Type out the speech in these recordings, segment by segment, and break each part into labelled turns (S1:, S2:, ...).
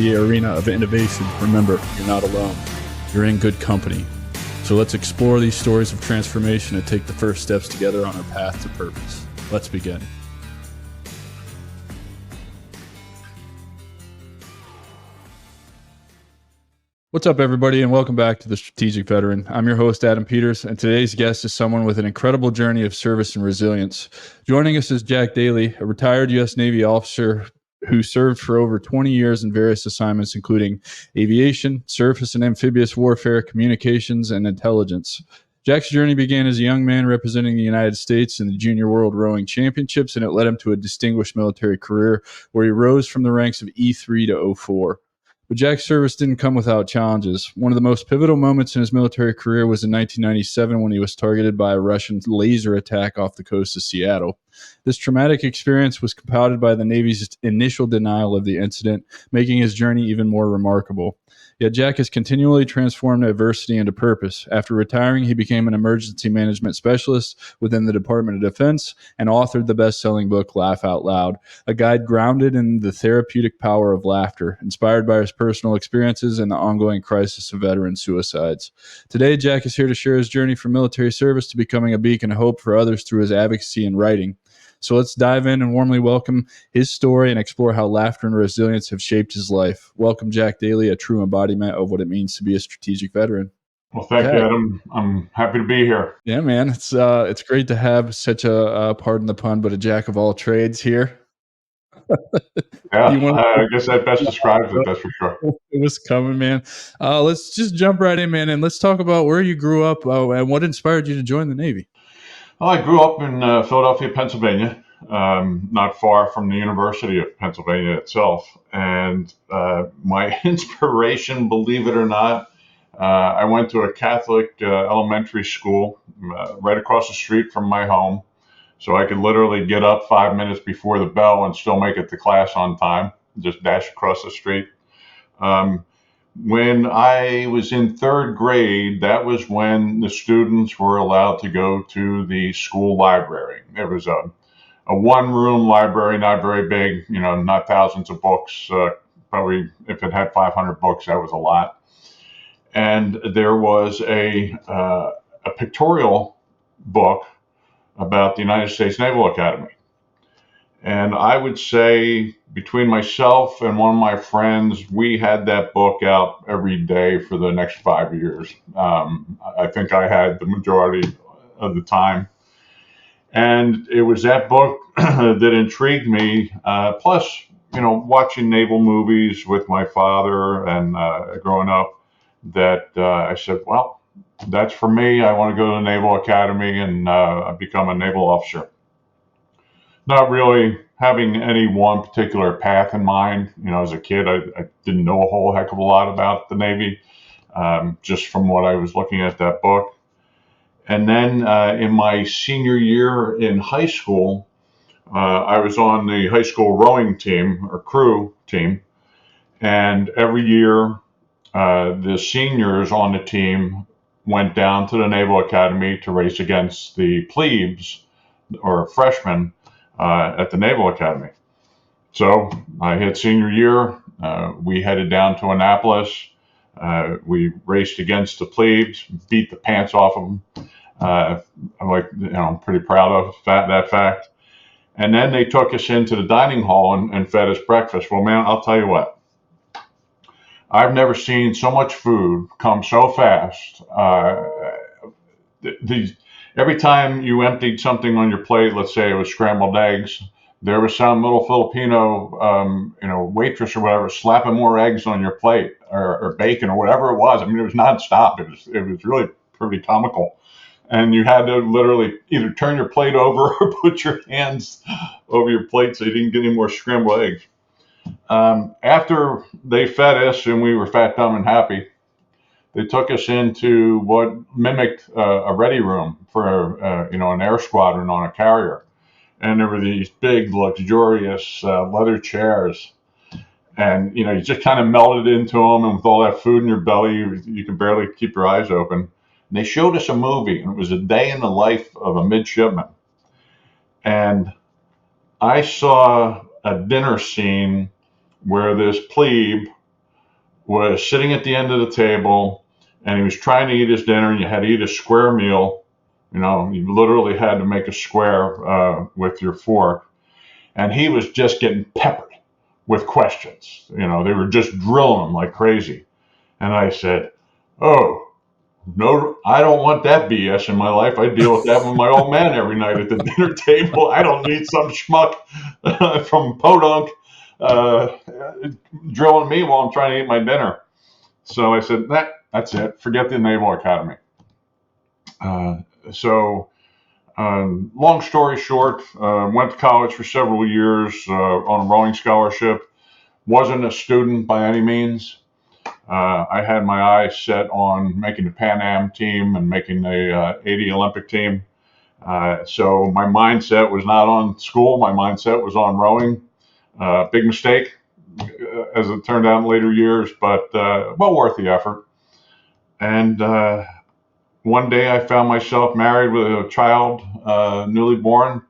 S1: the arena of innovation, remember, you're not alone. You're in good company. So let's explore these stories of transformation and take the first steps together on our path to purpose. Let's begin. What's up, everybody, and welcome back to The Strategic Veteran. I'm your host, Adam Peters, and today's guest is someone with an incredible journey of service and resilience. Joining us is Jack Daly, a retired U.S. Navy officer who served for over 20 years in various assignments, including aviation, surface and amphibious warfare, communications, and intelligence. Jack's journey began as a young man representing the United States in the Junior World Rowing Championships, and it led him to a distinguished military career where he rose from the ranks of E3 to 04. But Jack's service didn't come without challenges. One of the most pivotal moments in his military career was in 1997 when he was targeted by a Russian laser attack off the coast of Seattle. This traumatic experience was compounded by the Navy's initial denial of the incident, making his journey even more remarkable. Yet Jack has continually transformed adversity into purpose. After retiring, he became an emergency management specialist within the Department of Defense and authored the best-selling book, Laugh Out Loud, a guide grounded in the therapeutic power of laughter, inspired by his personal experiences and the ongoing crisis of veteran suicides. Today, Jack is here to share his journey from military service to becoming a beacon of hope for others through his advocacy and writing. So let's dive in and warmly welcome his story and explore how laughter and resilience have shaped his life. Welcome, Jack Daly, a true embodiment of what it means to be a strategic veteran.
S2: Well, thank you, Adam. I'm happy to be here.
S1: Yeah, man. It's great to have such a pardon the pun, but a jack of all trades here.
S2: I guess that best describes it, that's for sure.
S1: It was coming, man. Let's just jump right in, man, and let's talk about where you grew up and what inspired you to join the Navy.
S2: Well, I grew up in Philadelphia, Pennsylvania, not far from the University of Pennsylvania itself. And my inspiration, believe it or not, I went to a Catholic elementary school right across the street from my home. So I could literally get up 5 minutes before the bell and still make it to class on time, just dash across the street. When I was in third grade, that was when the students were allowed to go to the school library. It was a one-room library, not very big, not thousands of books. Probably if it had 500 books, that was a lot. And there was a pictorial book about the United States Naval Academy. And I would say between myself and one of my friends, we had that book out every day for the next 5 years. I think I had the majority of the time. And it was that book that intrigued me. Plus, watching naval movies with my father and growing up, that I said, well, that's for me. I want to go to the Naval Academy and become a naval officer. Not really having any one particular path in mind. As a kid, I didn't know a whole heck of a lot about the Navy, just from what I was looking at that book. And then in my senior year in high school, I was on the high school rowing team or crew team. And every year, the seniors on the team went down to the Naval Academy to race against the plebes or freshmen at the Naval Academy. So I hit senior year. We headed down to Annapolis. We raced against the plebes, beat the pants off of them. I'm pretty proud of that fact. And then they took us into the dining hall and fed us breakfast. Well, man, I'll tell you what. I've never seen so much food come so fast. Every time you emptied something on your plate, let's say it was scrambled eggs, there was some little Filipino, waitress or whatever slapping more eggs on your plate or bacon or whatever it was. I mean, it was nonstop. It was really pretty comical. And you had to literally either turn your plate over or put your hands over your plate so you didn't get any more scrambled eggs. After they fed us and we were fat, dumb, and happy, they took us into what mimicked a ready room for an air squadron on a carrier, and there were these big, luxurious leather chairs, and you just kind of melted into them. And with all that food in your belly, you can barely keep your eyes open. And they showed us a movie, and it was a day in the life of a midshipman, and I saw a dinner scene where this plebe was sitting at the end of the table, and he was trying to eat his dinner, and you had to eat a square meal. You literally had to make a square with your fork. And he was just getting peppered with questions. They were just drilling him like crazy. And I said, "Oh, no, I don't want that BS in my life. I deal with that with my old man every night at the dinner table. I don't need some schmuck from Podunk uh, drilling me while I'm trying to eat my dinner." So I said, that's it. Forget the Naval Academy. Uh, so, long story short, went to college for several years on a rowing scholarship. Wasn't a student by any means. I had my eyes set on making the Pan Am team and making the 80 Olympic team. So my mindset was not on school. My mindset was on rowing. Big mistake, as it turned out in later years, but well worth the effort. And one day I found myself married with a child, newly born,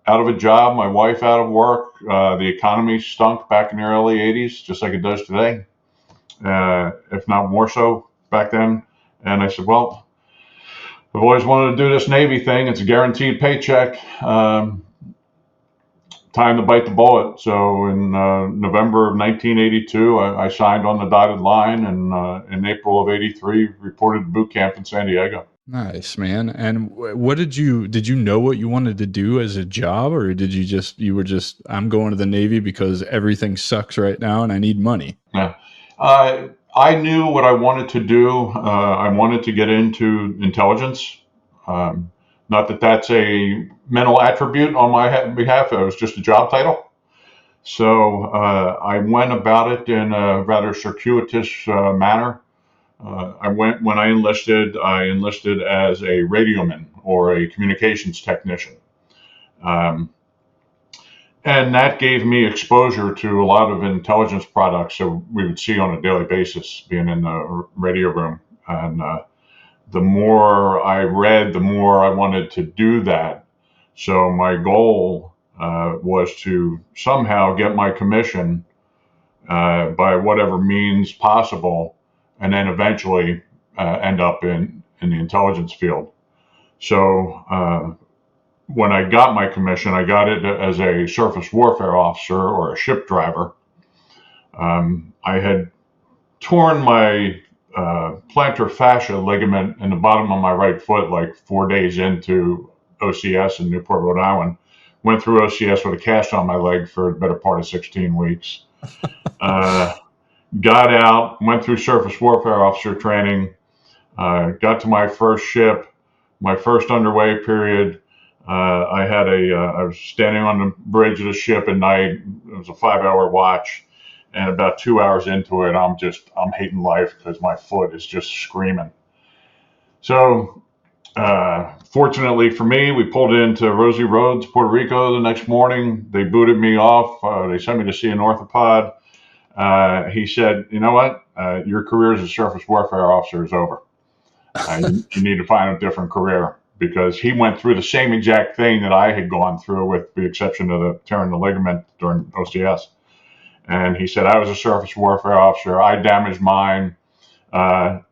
S2: out of a job, my wife out of work. The economy stunk back in the early 80s, just like it does today, if not more so back then. And I said, well, I've always wanted to do this Navy thing. It's a guaranteed paycheck. Time to bite the bullet. So in November of 1982, I signed on the dotted line, and in April of '83, reported to boot camp in San Diego.
S1: Nice, man. And what did you know what you wanted to do as a job, or did you were just, I'm going to the Navy because everything sucks right now and I need money?
S2: Yeah. I knew what I wanted to do. I wanted to get into intelligence. Not that that's a mental attribute on my behalf. It was just a job title. So I went about it in a rather circuitous manner. When I enlisted as a radioman or a communications technician. Um, and that gave me exposure to a lot of intelligence products that we would see on a daily basis, being in the radio room. And the more I read, the more I wanted to do that. So my goal was to somehow get my commission by whatever means possible, and then eventually end up in the intelligence field. So when I got my commission, I got it as a surface warfare officer or a ship driver. I had torn my plantar fascia ligament in the bottom of my right foot like 4 days into OCS in Newport, Rhode Island. Went through OCS with a cast on my leg for the better part of 16 weeks. Got out, went through surface warfare officer training, got to my first ship, my first underway period. I was standing on the bridge of the ship at night. It was a 5-hour watch. And about 2 hours into it, I'm hating life because my foot is just screaming. So, fortunately for me, we pulled into Rosie Roads, Puerto Rico the next morning. They booted me off. They sent me to see an orthopod. He said, "You know what? Your career as a surface warfare officer is over. You need to find a different career." Because he went through the same exact thing that I had gone through, with the exception of the tearing the ligament during OCS. And he said, "I was a surface warfare officer. I damaged mine.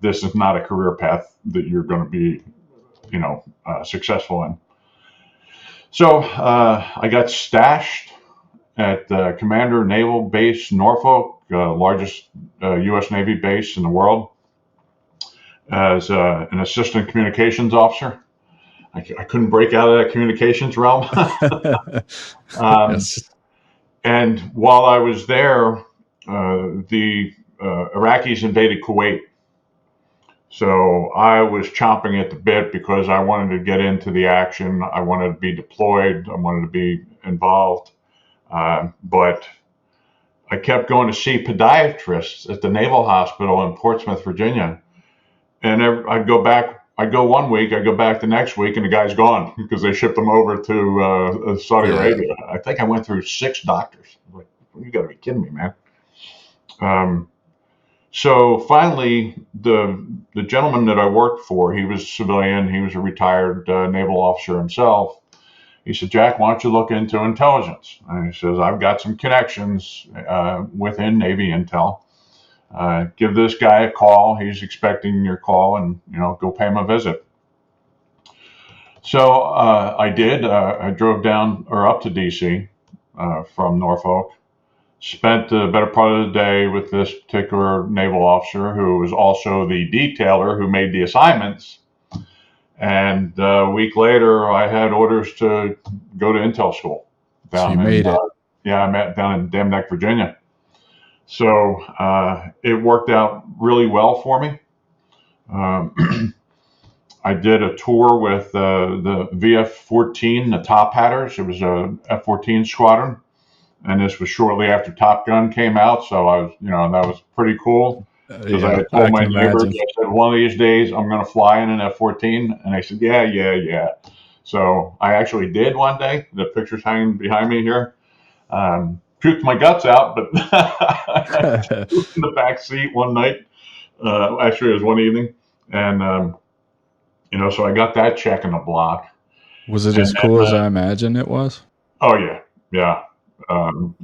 S2: This is not a career path that you're going to be, successful in." So I got stashed at Commander Naval Base Norfolk, largest U.S. Navy base in the world, as an assistant communications officer. I couldn't break out of that communications realm.
S1: Yes.
S2: And while I was there, the Iraqis invaded Kuwait. So I was chomping at the bit because I wanted to get into the action. I wanted to be deployed. I wanted to be involved. But I kept going to see podiatrists at the Naval Hospital in Portsmouth, Virginia. And I'd go 1 week, I'd go back the next week, and the guy's gone because they shipped him over to Saudi Arabia. I think I went through 6 doctors. I'm like, you got to be kidding me, man. So finally, the gentleman that I worked for, he was a civilian. He was a retired naval officer himself. He said, "Jack, why don't you look into intelligence?" And he says, "I've got some connections within Navy Intel. Give this guy a call. He's expecting your call, and go pay him a visit. So I did. I drove down or up to DC from Norfolk. Spent the better part of the day with this particular naval officer who was also the detailer who made the assignments. And a week later, I had orders to go to intel school
S1: So you
S2: down in
S1: made it.
S2: I met down in Dam Neck, Virginia. So it worked out really well for me. I did a tour with the VF-14, the Top Hatters. It was a F-14 squadron, and this was shortly after Top Gun came out. So I was, that was pretty cool because I
S1: Yeah,
S2: had
S1: I
S2: told my
S1: can
S2: neighbors,
S1: imagine.
S2: I said, one of these days I'm going to fly in an F-14, and they said, yeah, yeah, yeah. So I actually did one day. The picture's hanging behind me here. Puked my guts out, but I was in the back seat one night. Actually, it was one evening, and so I got that check in the block.
S1: Was it
S2: And
S1: as cool
S2: then,
S1: as I imagined it was?
S2: oh yeah, yeah. Um,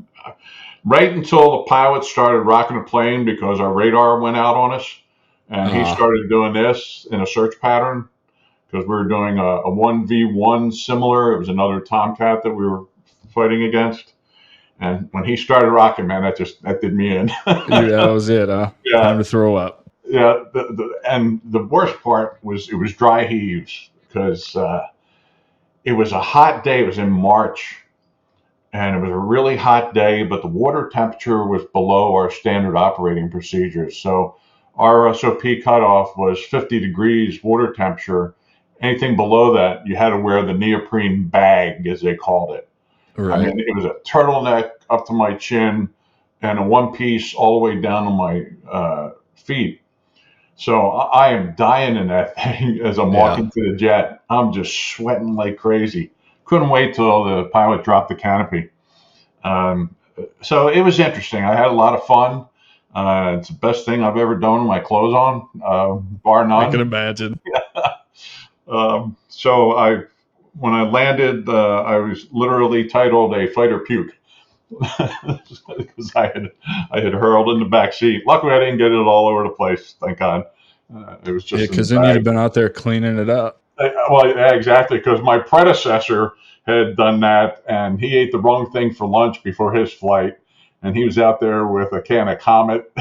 S2: right until the pilot started rocking the plane because our radar went out on us, and he
S1: Ah,
S2: started doing this in a search pattern because we were doing a 1v1 similar. It was another Tomcat that we were fighting against. And when he started rocking, man, that did me in.
S1: that was it.
S2: Yeah,
S1: Time to throw up.
S2: yeah. And the worst part was it was dry heaves because it was a hot day. It was in March, and it was a really hot day, but the water temperature was below our standard operating procedures. So our SOP cutoff was 50 degrees water temperature. Anything below that, you had to wear the neoprene bag, as they called it. I
S1: Right.
S2: mean, it was a turtleneck up to my chin and a one piece all the way down to my feet. So I am dying in that thing as I'm
S1: Yeah.
S2: walking to the jet. I'm just sweating like crazy. Couldn't wait till the pilot dropped the canopy. Um, so it was interesting. I had a lot of fun. It's the best thing I've ever done with my clothes on, bar
S1: I can
S2: none.
S1: imagine.
S2: So when I landed, I was literally titled a fighter puke because I had hurled in the back seat. Luckily, I didn't get it all over the place. Thank God. It was
S1: Yeah,
S2: just in the
S1: because then you'd have
S2: bag.
S1: been out there cleaning it up.
S2: Well, yeah, exactly. Because my predecessor had done that, and he ate the wrong thing for lunch before his flight, and he was out there with a can of Comet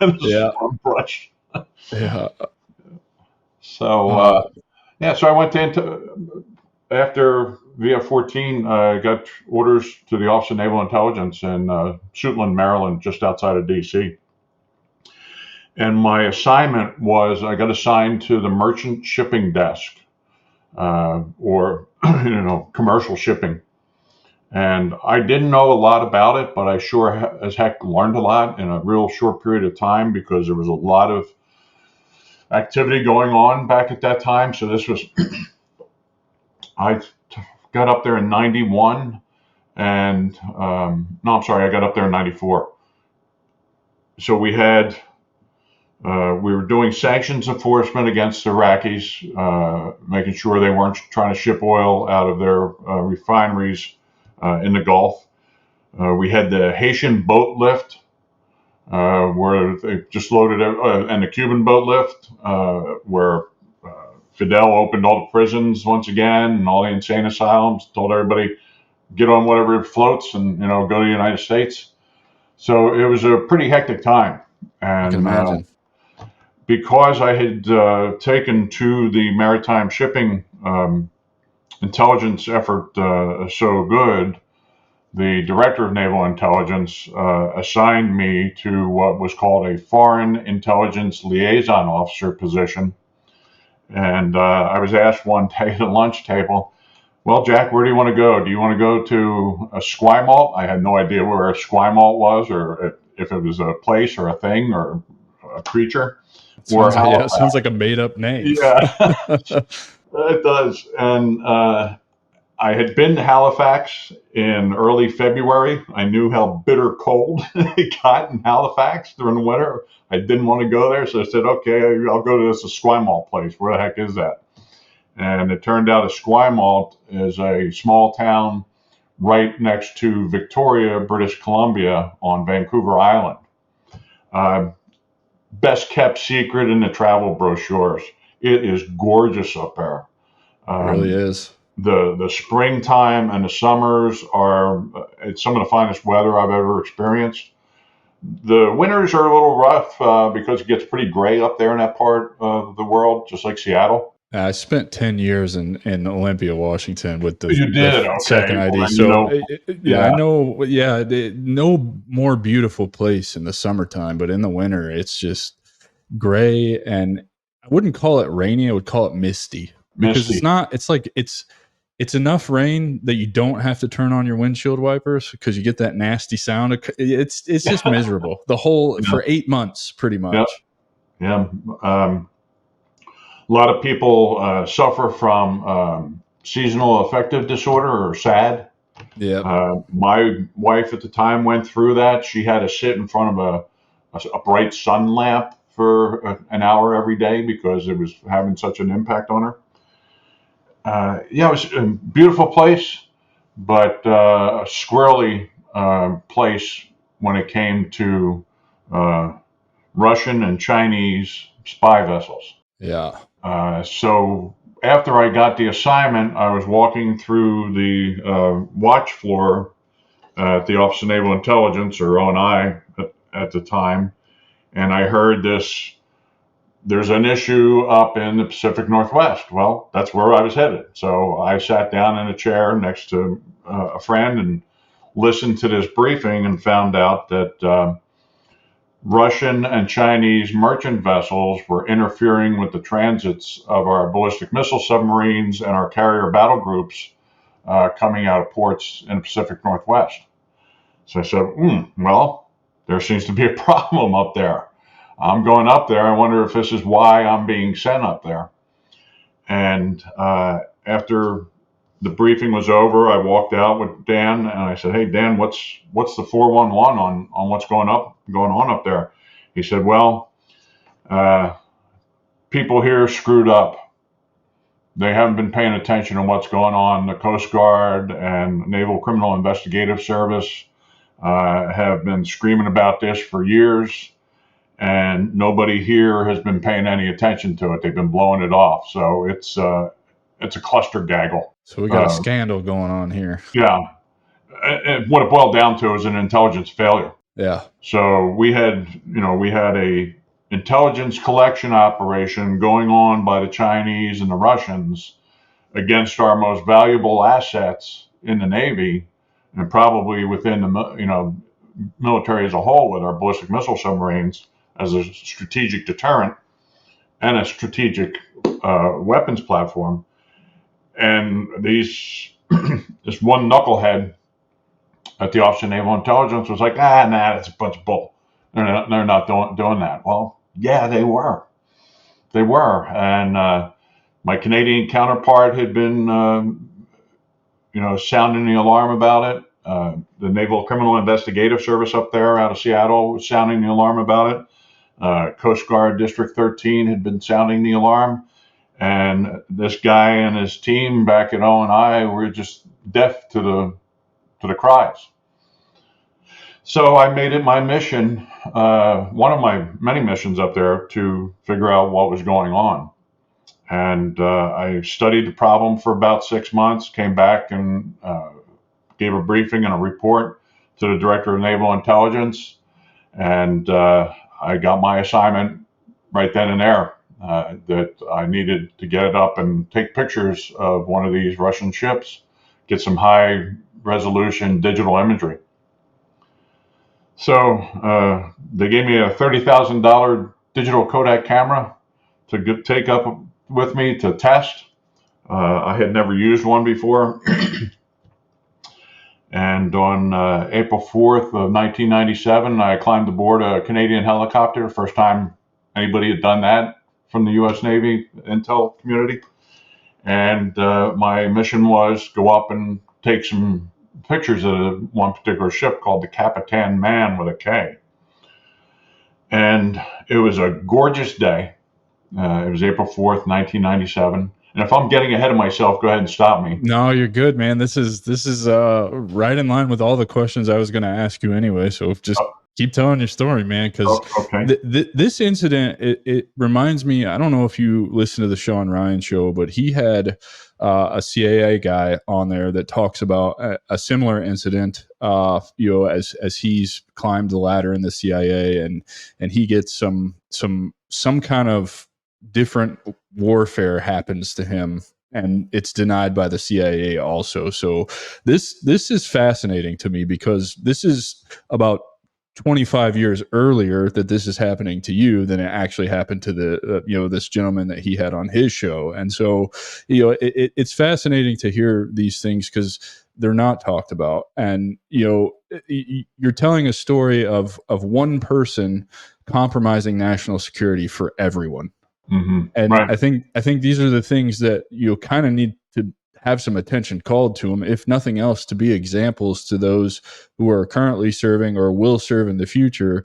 S2: and a
S1: Yeah.
S2: storm brush.
S1: Yeah.
S2: So
S1: Uh,
S2: yeah, so I went into after VF-14. I got orders to the Office of Naval Intelligence in Suitland, Maryland, just outside of DC. And my assignment was I got assigned to the merchant shipping desk, or commercial shipping. And I didn't know a lot about it, but I sure as heck learned a lot in a real short period of time because there was a lot of activity going on back at that time. So this was, I got up there in 91 and, no, I'm sorry, I got up there in 94. So we were doing sanctions enforcement against Iraqis, making sure they weren't trying to ship oil out of their refineries in the Gulf. We had the Haitian boat lift, where they just loaded, and the Cuban boat lift, where Fidel opened all the prisons once again and all the insane asylums, told everybody get on whatever floats and go to the United States. So it was a pretty hectic time,
S1: I can
S2: and
S1: imagine.
S2: because I had taken to the maritime shipping intelligence effort so good, the director of naval intelligence assigned me to what was called a foreign intelligence liaison officer position. And I was asked one day at the lunch table, well, Jack, where do you want to go? Do you want to go to a Esquimalt? I had no idea where a Esquimalt was, or if it was a place or a thing or a creature, or
S1: It
S2: Halifax.
S1: sounds like a made up name.
S2: Yeah, it does. And I had been to Halifax in early February. I knew how bitter cold it got in Halifax during the winter. I didn't want to go there, so I said, okay, I'll go to this Esquimalt place. Where the heck is that? And it turned out Esquimalt is a small town right next to Victoria, British Columbia, on Vancouver Island. Uh, best kept secret in the travel brochures. It is gorgeous up there.
S1: It really
S2: Um,
S1: is.
S2: the springtime and the summers are it's some of the finest weather I've ever experienced. The winters are a little rough because it gets pretty gray up there in that part of the world, just like Seattle.
S1: I spent 10 years in Olympia, Washington with
S2: You
S1: the
S2: did, okay.
S1: second
S2: Well,
S1: ID.
S2: then you
S1: So
S2: know,
S1: yeah, I
S2: yeah,
S1: know. Yeah, no more beautiful place in the summertime, but in the winter, it's just gray, and I wouldn't call it rainy. I would call it misty because it's
S2: misty.
S1: not. It's like it's enough rain that you don't have to turn on your windshield wipers because you get that nasty sound. It's just miserable the whole
S2: Yeah,
S1: for 8 months, pretty
S2: yeah,
S1: much.
S2: yeah. A lot of people suffer from seasonal affective disorder or SAD.
S1: Yeah.
S2: My wife at the time went through that. She had to sit in front of a bright sun lamp for an hour every day because it was having such an impact on her. Yeah, it was a beautiful place, but a squirrely place when it came to uh, Russian and Chinese spy vessels.
S1: Yeah.
S2: So after I got the assignment, I was walking through the watch floor at the Office of Naval Intelligence, or ONI at the time, and I heard this. There's an issue up in the Pacific Northwest. Well, that's where I was headed. So I sat down in a chair next to a friend and listened to this briefing and found out that Russian and Chinese merchant vessels were interfering with the transits of our ballistic missile submarines and our carrier battle groups coming out of ports in the Pacific Northwest. So I said, well, there seems to be a problem up there. I'm going up there. I wonder if this is why I'm being sent up there. And after the briefing was over, I walked out with Dan and I said, "Hey, Dan, what's the 411 on what's going on up there?" He said, "Well, uh, people here screwed up. They haven't been paying attention to what's going on. The Coast Guard and Naval Criminal Investigative Service have been screaming about this for years, and nobody here has been paying any attention to it. They've been blowing it off. So it's a cluster gaggle."
S1: So we got a scandal going on here.
S2: Yeah, and what it boiled down to is an intelligence failure.
S1: Yeah.
S2: So we had a intelligence collection operation going on by the Chinese and the Russians against our most valuable assets in the Navy, and probably within the military as a whole, with our ballistic missile submarines as a strategic deterrent and a strategic weapons platform. And this one knucklehead at the Office of Naval Intelligence was like, nah, that's a bunch of bull. They're not doing that. Well, yeah, they were. They were. And my Canadian counterpart had been, sounding the alarm about it. The Naval Criminal Investigative Service up there out of Seattle was sounding the alarm about it. Coast Guard District 13 had been sounding the alarm. And this guy and his team back at ONI were just deaf to the cries. So I made it my mission, one of my many missions up there, to figure out what was going on. And I studied the problem for about 6 months, came back and gave a briefing and a report to the Director of Naval Intelligence. And I got my assignment right then and there, that I needed to get it up and take pictures of one of these Russian ships, get some high resolution digital imagery. So they gave me a $30,000 digital Kodak camera to take up with me to test. I had never used one before. And on April 4th of 1997, I climbed aboard a Canadian helicopter. First time anybody had done that from the U.S. Navy intel community. And my mission was go up and take some pictures of one particular ship called the Capitan Man with a K. And it was a gorgeous day. It was April 4th, 1997. And if I'm getting ahead of myself, go ahead and stop me.
S1: No, you're good, man. This is right in line with all the questions I was going to ask you anyway. So just Keep telling your story, man, because
S2: Okay.
S1: this incident, it reminds me. I don't know if you listen to the Sean Ryan show, but he had a CAA guy on there that talks about a similar incident. As he's climbed the ladder in the CIA, and he gets some kind of different warfare happens to him, and it's denied by the CIA also. So this is fascinating to me, because this is about 25 years earlier that this is happening to you than it actually happened to the this gentleman that he had on his show. And so it's fascinating to hear these things, because they're not talked about. And you're telling a story of one person compromising national security for everyone. And
S2: Right.
S1: I think these are the things that you kind of need to have some attention called to them, if nothing else, to be examples to those who are currently serving or will serve in the future.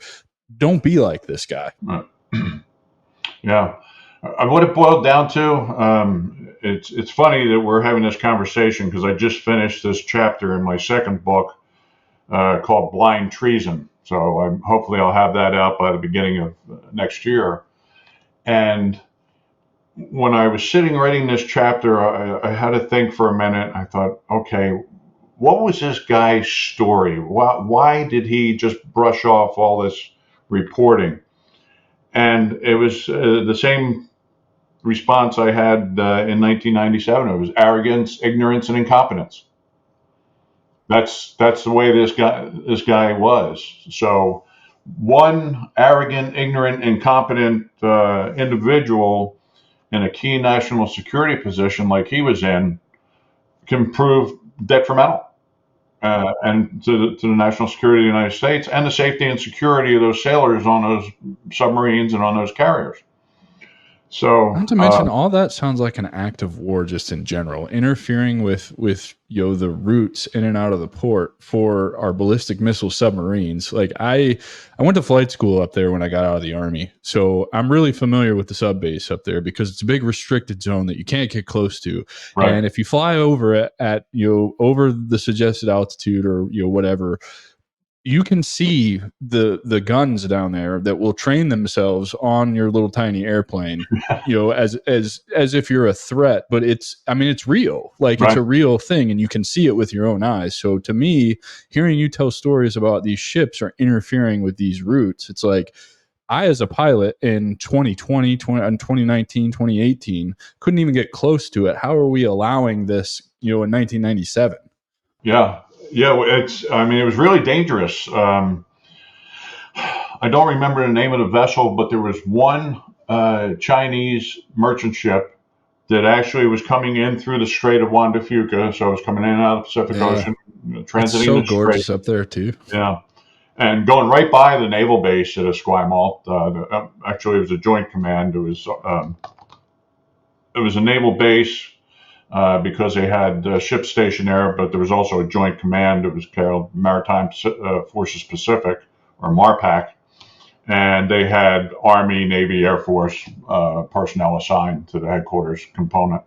S1: Don't be like this guy.
S2: Right. Yeah. What it boiled down to, it's funny that we're having this conversation, because I just finished this chapter in my second book called Blind Treason. So hopefully I'll have that out by the beginning of next year. And when I was sitting writing this chapter, I had to think for a minute. I thought, okay, what was this guy's story? Why did he just brush off all this reporting? And it was the same response I had in 1997. It was arrogance, ignorance, and incompetence. That's the way this guy was. So one arrogant, ignorant, incompetent individual in a key national security position like he was in can prove detrimental and to the national security of the United States and the safety and security of those sailors on those submarines and on those carriers. So,
S1: Not to mention, all that sounds like an act of war, just in general, interfering with the routes in and out of the port for our ballistic missile submarines. Like I went to flight school up there when I got out of the Army, so I'm really familiar with the sub base up there, because it's a big restricted zone that you can't get close to.
S2: right.
S1: And if you fly over it at over the suggested altitude, or whatever, you can see the guns down there that will train themselves on your little tiny airplane, as if you're a threat. But it's real. Like, it's
S2: Right.
S1: a real thing, and you can see it with your own eyes. So to me, hearing you tell stories about these ships are interfering with these routes, it's like, I, as a pilot in 2019, 2018, couldn't even get close to it. How are we allowing this, in 1997?
S2: Yeah. Yeah. It was really dangerous. I don't remember the name of the vessel, but there was one Chinese merchant ship that actually was coming in through the Strait of Juan de Fuca. So it was coming in and out of the Pacific Ocean,
S1: It's
S2: transiting
S1: so
S2: the Strait.
S1: gorgeous up there too.
S2: Yeah. And going right by the naval base at Esquimalt. Actually, it was a joint command. It was a naval base because they had ships stationed there, but there was also a joint command. It was called Maritime Forces Pacific, or MARPAC, and they had Army, Navy, Air Force personnel assigned to the headquarters component.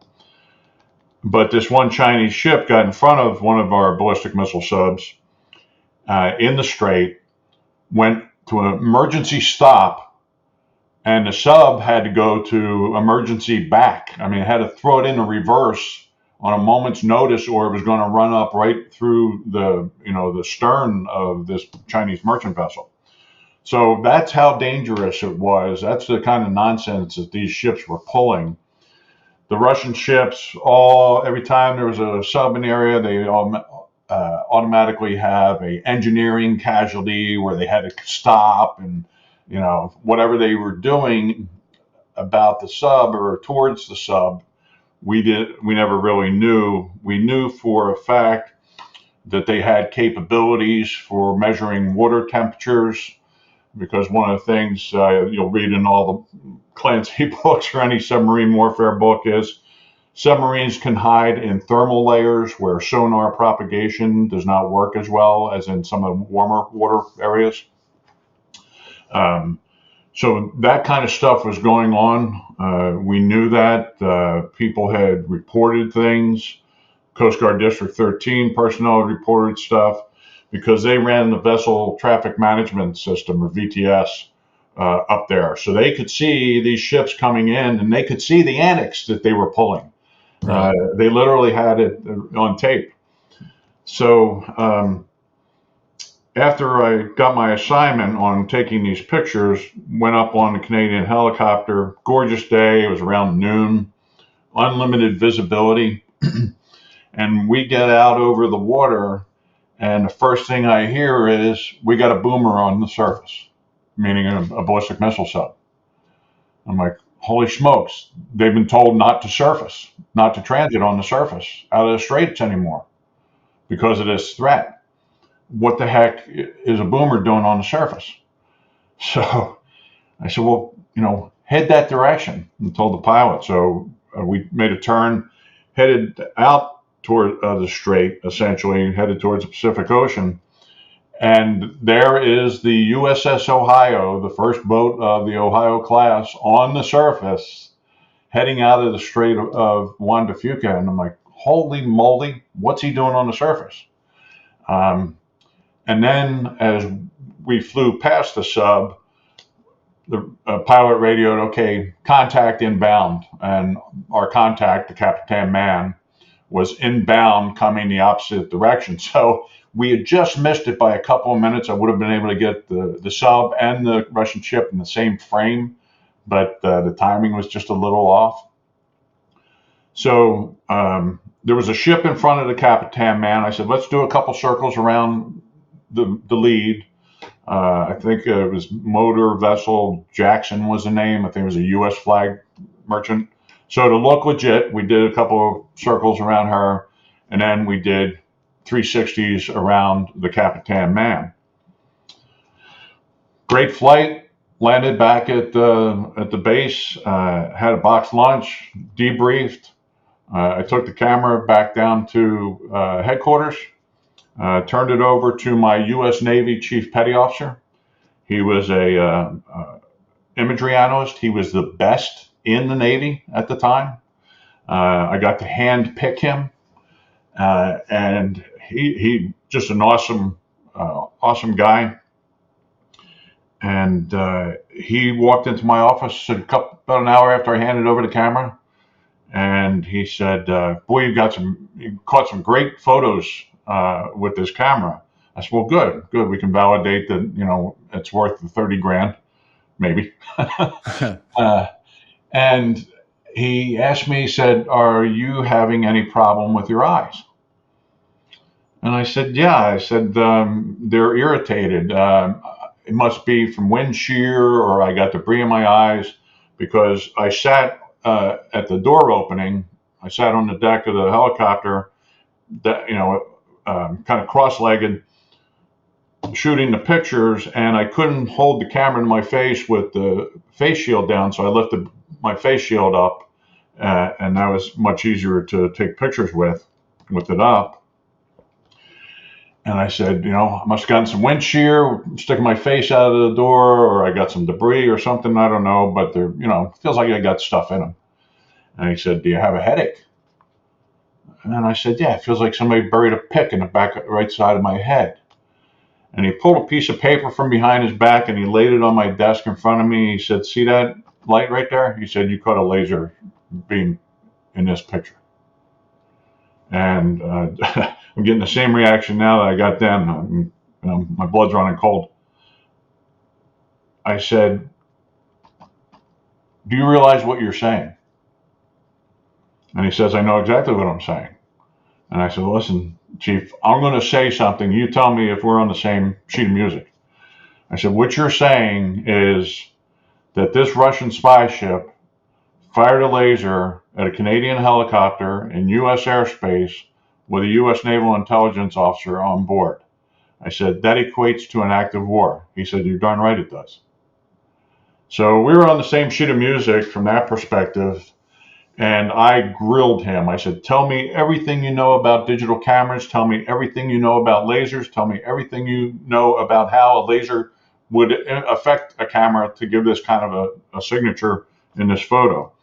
S2: But this one Chinese ship got in front of one of our ballistic missile subs in the strait, went to an emergency stop, and the sub had to go to emergency back. It had to throw it into reverse on a moment's notice, or it was going to run up right through the stern of this Chinese merchant vessel. So that's how dangerous it was. That's the kind of nonsense that these ships were pulling. The Russian ships, every time there was a sub in the area, they automatically have a engineering casualty where they had to stop, and whatever they were doing about the sub or towards the sub, we never really knew. We knew for a fact that they had capabilities for measuring water temperatures, because one of the things you'll read in all the Clancy books or any submarine warfare book is submarines can hide in thermal layers where sonar propagation does not work as well as in some of the warmer water areas. So that kind of stuff was going on. We knew that. People had reported things. Coast Guard District 13 personnel had reported stuff. because they ran the vessel traffic management system, or VTS, up there. So they could see these ships coming in, and they could see the annex that they were pulling.
S1: Right.
S2: They literally had it on tape. So after I got my assignment on taking these pictures, went up on the Canadian helicopter. Gorgeous day. It was around noon. Unlimited visibility. And we get out over the water, and the first thing I hear is, we got a boomer on the surface, meaning a ballistic missile sub. I'm like, holy smokes, they've been told not to surface, not to transit on the surface out of the straits anymore because of this threat. What the heck is a boomer doing on the surface? So I said, well, head that direction, and told the pilot. So we made a turn, headed out toward the strait, essentially headed towards the Pacific Ocean. And there is the USS Ohio, the first boat of the Ohio class, on the surface, heading out of the Strait of Juan de Fuca. And I'm like, holy moly, what's he doing on the surface? And then as we flew past the sub, the pilot radioed, okay, contact inbound. And our contact, the Capitan Man, was inbound coming the opposite direction. So we had just missed it by a couple of minutes. I would have been able to get the sub and the Russian ship in the same frame, but the timing was just a little off. So there was a ship in front of the Capitan Man. I said, let's do a couple circles around the lead. I think it was Motor Vessel Jackson was the name. I think it was a U.S. flag merchant. So to look legit, we did a couple of circles around her, and then we did 360s around the Capitan Man. Great flight. Landed back at the base. Had a box lunch. Debriefed. I took the camera back down to headquarters. Turned it over to my U.S. Navy Chief Petty Officer. He was a imagery analyst. He was the best in the Navy at the time. I got to hand pick him, and he just an awesome guy. And he walked into my office about an hour after I handed over the camera, and he said, "Boy, you caught some great photos with this camera." I said, "Well, good. We can validate that it's worth the 30 grand, maybe." And he asked me, he said, "Are you having any problem with your eyes?" And I said, "Yeah." I said, "They're irritated. It must be from wind shear, or I got debris in my eyes, because I sat at the door opening. I sat on the deck of the helicopter, kind of cross-legged, shooting the pictures, and I couldn't hold the camera to my face with the face shield down, so I lifted my face shield up, and that was much easier to take pictures with it up." And I said, I must have gotten some wind shear, sticking my face out of the door, or I got some debris or something, I don't know, but there, feels like I got stuff in them. And he said, "Do you have a headache?" And I said, "Yeah, it feels like somebody buried a pick in the back right side of my head." And he pulled a piece of paper from behind his back and he laid it on my desk in front of me. He said, "See that light right there?" He said, "You caught a laser beam in this picture." And I'm getting the same reaction now that I got then. My blood's running cold. I said, "Do you realize what you're saying?" And he says, "I know exactly what I'm saying." And I said, "Listen, Chief, I'm going to say something. You tell me if we're on the same sheet of music." I said, "What you're saying is that this Russian spy ship fired a laser at a Canadian helicopter in U.S. airspace with a U.S. Naval Intelligence officer on board." I said, "That equates to an act of war." He said, "You're darn right it does." So we were on the same sheet of music from that perspective. And I grilled him. I said, "Tell me everything you know about digital cameras. Tell me everything you know about lasers. Tell me everything you know about how a laser would affect a camera to give this kind of a signature in this photo."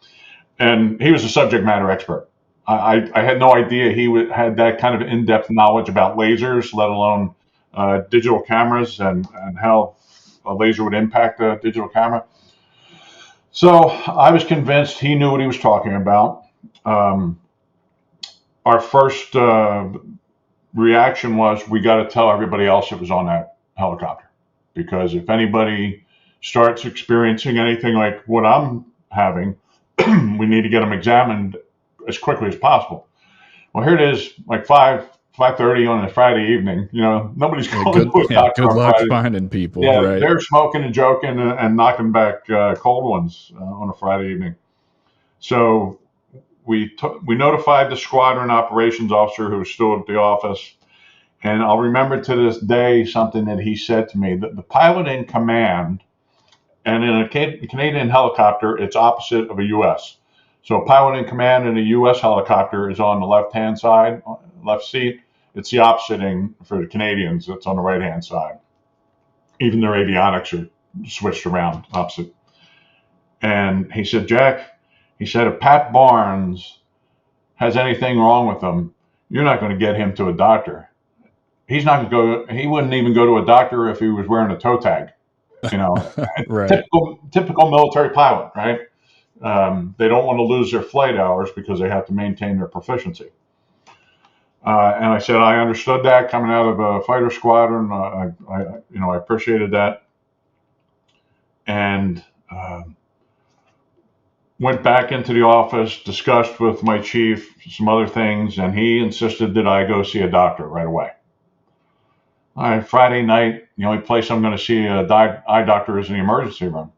S2: And he was a subject matter expert. I had no idea he had that kind of in-depth knowledge about lasers, let alone digital cameras and how a laser would impact a digital camera. So I was convinced he knew what he was talking about. Our first reaction was, we got to tell everybody else that was on that helicopter, because if anybody starts experiencing anything like what I'm having, we need to get them examined as quickly as possible. Well, here it is, like 5:30 on a Friday evening. Nobody's going to a doctor
S1: good
S2: on
S1: luck
S2: Friday.
S1: finding people.
S2: Yeah,
S1: Right.
S2: they're smoking and joking and knocking back cold ones on a Friday evening. So we notified the squadron operations officer who was still at the office. And I'll remember to this day something that he said to me, that the pilot in command, and in a Canadian helicopter, it's opposite of a U.S. So a pilot in command in a U.S. helicopter is on the left-hand side, left seat. It's the opposite for the Canadians. It's on the right-hand side. Even their avionics are switched around opposite. And he said, Jack, he said, if Pat Barnes has anything wrong with him, you're not going to get him to a doctor. He wouldn't even go to a doctor if he was wearing a toe tag.
S1: Right.
S2: Typical military pilot, right? They don't want to lose their flight hours because they have to maintain their proficiency. And I said, I understood that coming out of a fighter squadron. I appreciated that. And went back into the office, discussed with my chief some other things, and he insisted that I go see a doctor right away. All right, Friday night, the only place I'm going to see an eye doctor is in the emergency room.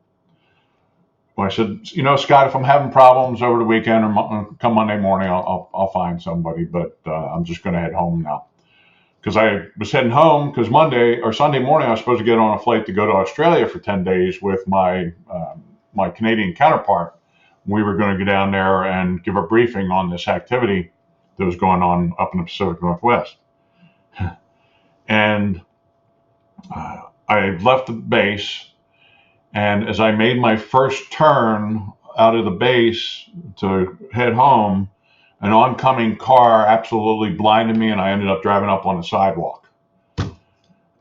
S2: Well, I said, Scott, if I'm having problems over the weekend or come Monday morning, I'll find somebody, but I'm just going to head home now. Because I was heading home because Monday or Sunday morning, I was supposed to get on a flight to go to Australia for 10 days with my Canadian counterpart. We were going to go down there and give a briefing on this activity that was going on up in the Pacific Northwest. And I left the base, and as I made my first turn out of the base to head home, an oncoming car absolutely blinded me, and I ended up driving up on the sidewalk. And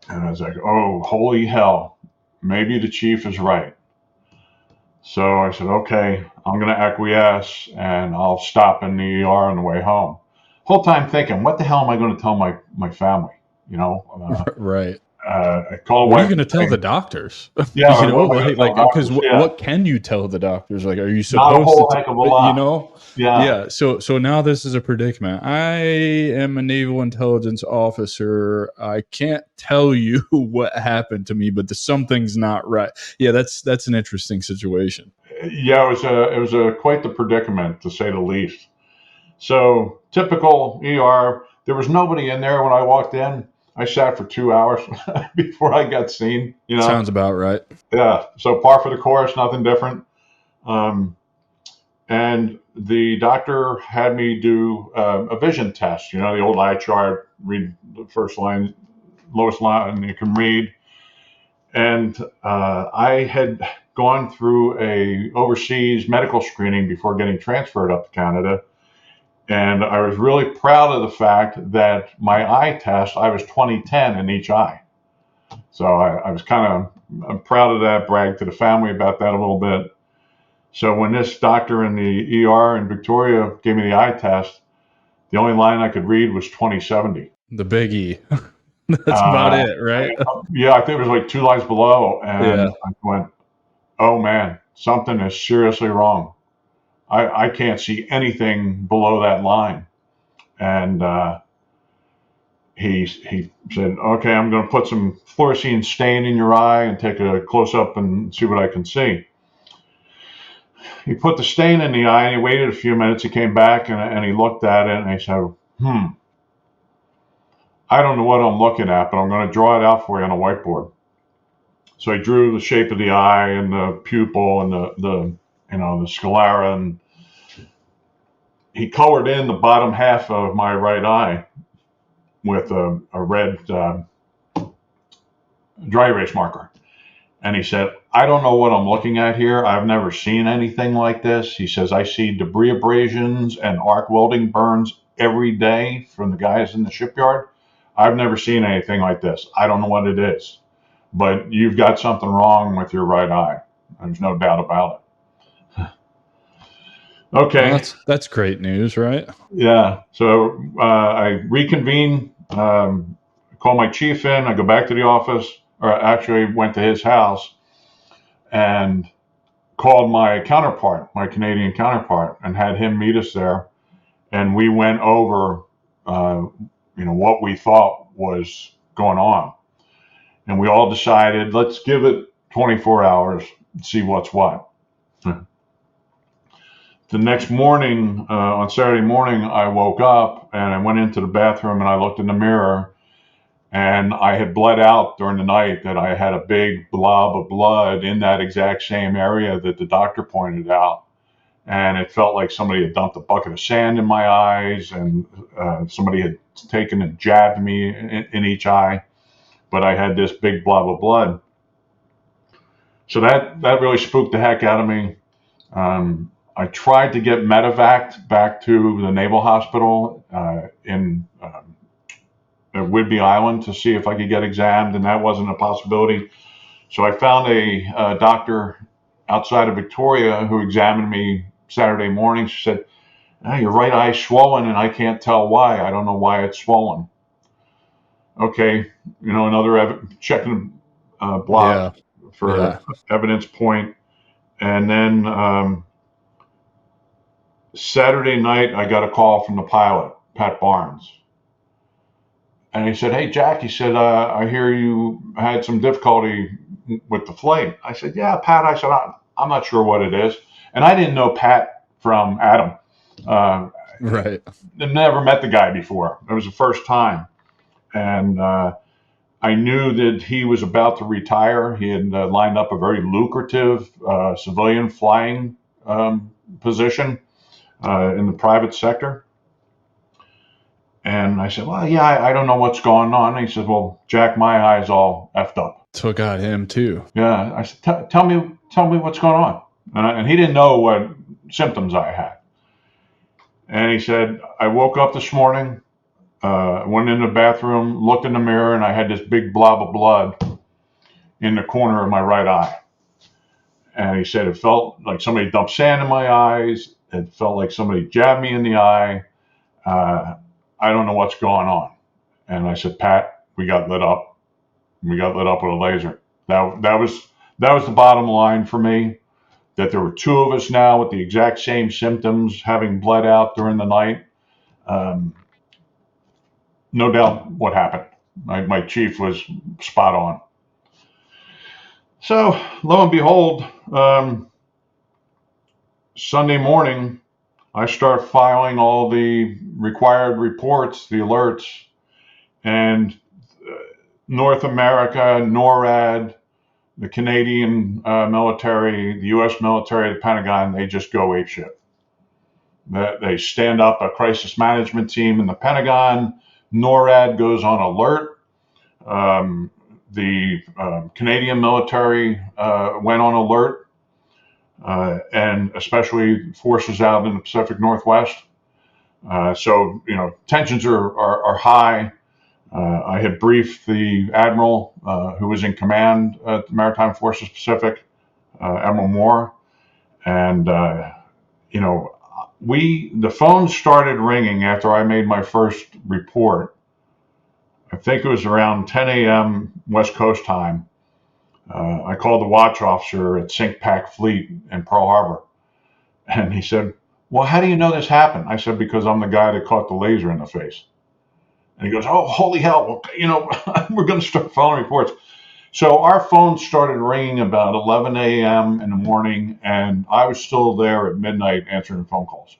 S2: I was like, oh, holy hell, maybe the chief is right. So I said, okay, I'm going to acquiesce, and I'll stop in the ER on the way home. Whole time thinking, what the hell am I going to tell my family?
S1: Right.
S2: I call.
S1: What are you going to tell the doctors?
S2: Yeah,
S1: because what can you tell the doctors? Like, are you supposed
S2: not a whole heck of a lot.
S1: Yeah. So now this is a predicament. I am a naval intelligence officer. I can't tell you what happened to me, but something's not right. Yeah, that's an interesting situation.
S2: Yeah, it was quite the predicament, to say the least. So typical ER. There was nobody in there when I walked in. I sat for 2 hours before I got seen.
S1: Sounds about right.
S2: Yeah. So par for the course, nothing different. And the doctor had me do a vision test. The old eye chart. Read the first line, lowest line you can read. And I had gone through a overseas medical screening before getting transferred up to Canada. And I was really proud of the fact that my eye test, I was 20/10 in each eye. So I was I'm proud of that, bragged to the family about that a little bit. So when this doctor in the ER in Victoria gave me the eye test, the only line I could read was 20/70.
S1: The big E. That's about it, right?
S2: Yeah, I think it was like 2 lines below. And I went, oh man, something is seriously wrong. I can't see anything below that line. And he said, okay, I'm going to put some fluorescein stain in your eye and take a close-up and see what I can see. He put the stain in the eye, and he waited a few minutes. He came back, and he looked at it, and he said, I don't know what I'm looking at, but I'm going to draw it out for you on a whiteboard. So he drew the shape of the eye and the pupil and the sclera, and he colored in the bottom half of my right eye with a red dry erase marker. And he said, I don't know what I'm looking at here. I've never seen anything like this. He says, I see debris abrasions and arc welding burns every day from the guys in the shipyard. I've never seen anything like this. I don't know what it is, but you've got something wrong with your right eye. There's no doubt about it. Okay.
S1: Well, that's great news, right?
S2: Yeah. So I reconvene, call my chief in. I go back to the office, or actually went to his house and called my counterpart, my Canadian counterpart, and had him meet us there. And we went over, what we thought was going on. And we all decided, let's give it 24 hours, see what's what. The next morning, on Saturday morning, I woke up and I went into the bathroom and I looked in the mirror, and I had bled out during the night, that I had a big blob of blood in that exact same area that the doctor pointed out. And it felt like somebody had dumped a bucket of sand in my eyes, and somebody had taken and jabbed me in each eye, but I had this big blob of blood. So that really spooked the heck out of me. I tried to get medevaced back to the Naval Hospital in Whidbey Island to see if I could get examined, and that wasn't a possibility. So I found a doctor outside of Victoria who examined me Saturday morning. She said, your right eye's swollen, and I can't tell why. I don't know why it's swollen. Okay, another checking block for evidence point. And then Saturday night, I got a call from the pilot, Pat Barnes. And he said, hey, Jack, he said, I hear you had some difficulty with the flight. I said, yeah, Pat. I said, I'm not sure what it is. And I didn't know Pat from Adam.
S1: Right.
S2: I'd never met the guy before. It was the first time. And I knew that he was about to retire. He had lined up a very lucrative civilian flying position in the private sector. And I said, well, yeah, I don't know what's going on. And he said, well, Jack, my eye's all effed up.
S1: So it got him too.
S2: Yeah. I said, tell me what's going on. And he didn't know what symptoms I had. And he said, I woke up this morning, went in the bathroom, looked in the mirror, and I had this big blob of blood in the corner of my right eye. And he said, it felt like somebody dumped sand in my eyes. It felt like somebody jabbed me in the eye. I don't know what's going on. And I said, Pat, we got lit up. We got lit up with a laser. That was the bottom line for me, that there were two of us now with the exact same symptoms, having bled out during the night. No doubt what happened. My chief was spot on. So lo and behold, Sunday morning, I start filing all the required reports, the alerts, and North America, NORAD, the Canadian military, the U.S. military, the Pentagon, they just go apeshit. They stand up a crisis management team in the Pentagon. NORAD goes on alert. The Canadian military went on alert. And especially forces out in the Pacific Northwest. So tensions are high. I had briefed the admiral who was in command at the Maritime Forces Pacific, Admiral Moore, and the phone started ringing after I made my first report. I think it was around 10 a.m. West Coast time. I called the watch officer at Sink-Pack Fleet in Pearl Harbor, and he said, well, how do you know this happened? I said, because I'm the guy that caught the laser in the face. And he goes, oh, holy hell, we're going to start filing reports. So our phone started ringing about 11 a.m. in the morning, and I was still there at midnight answering phone calls.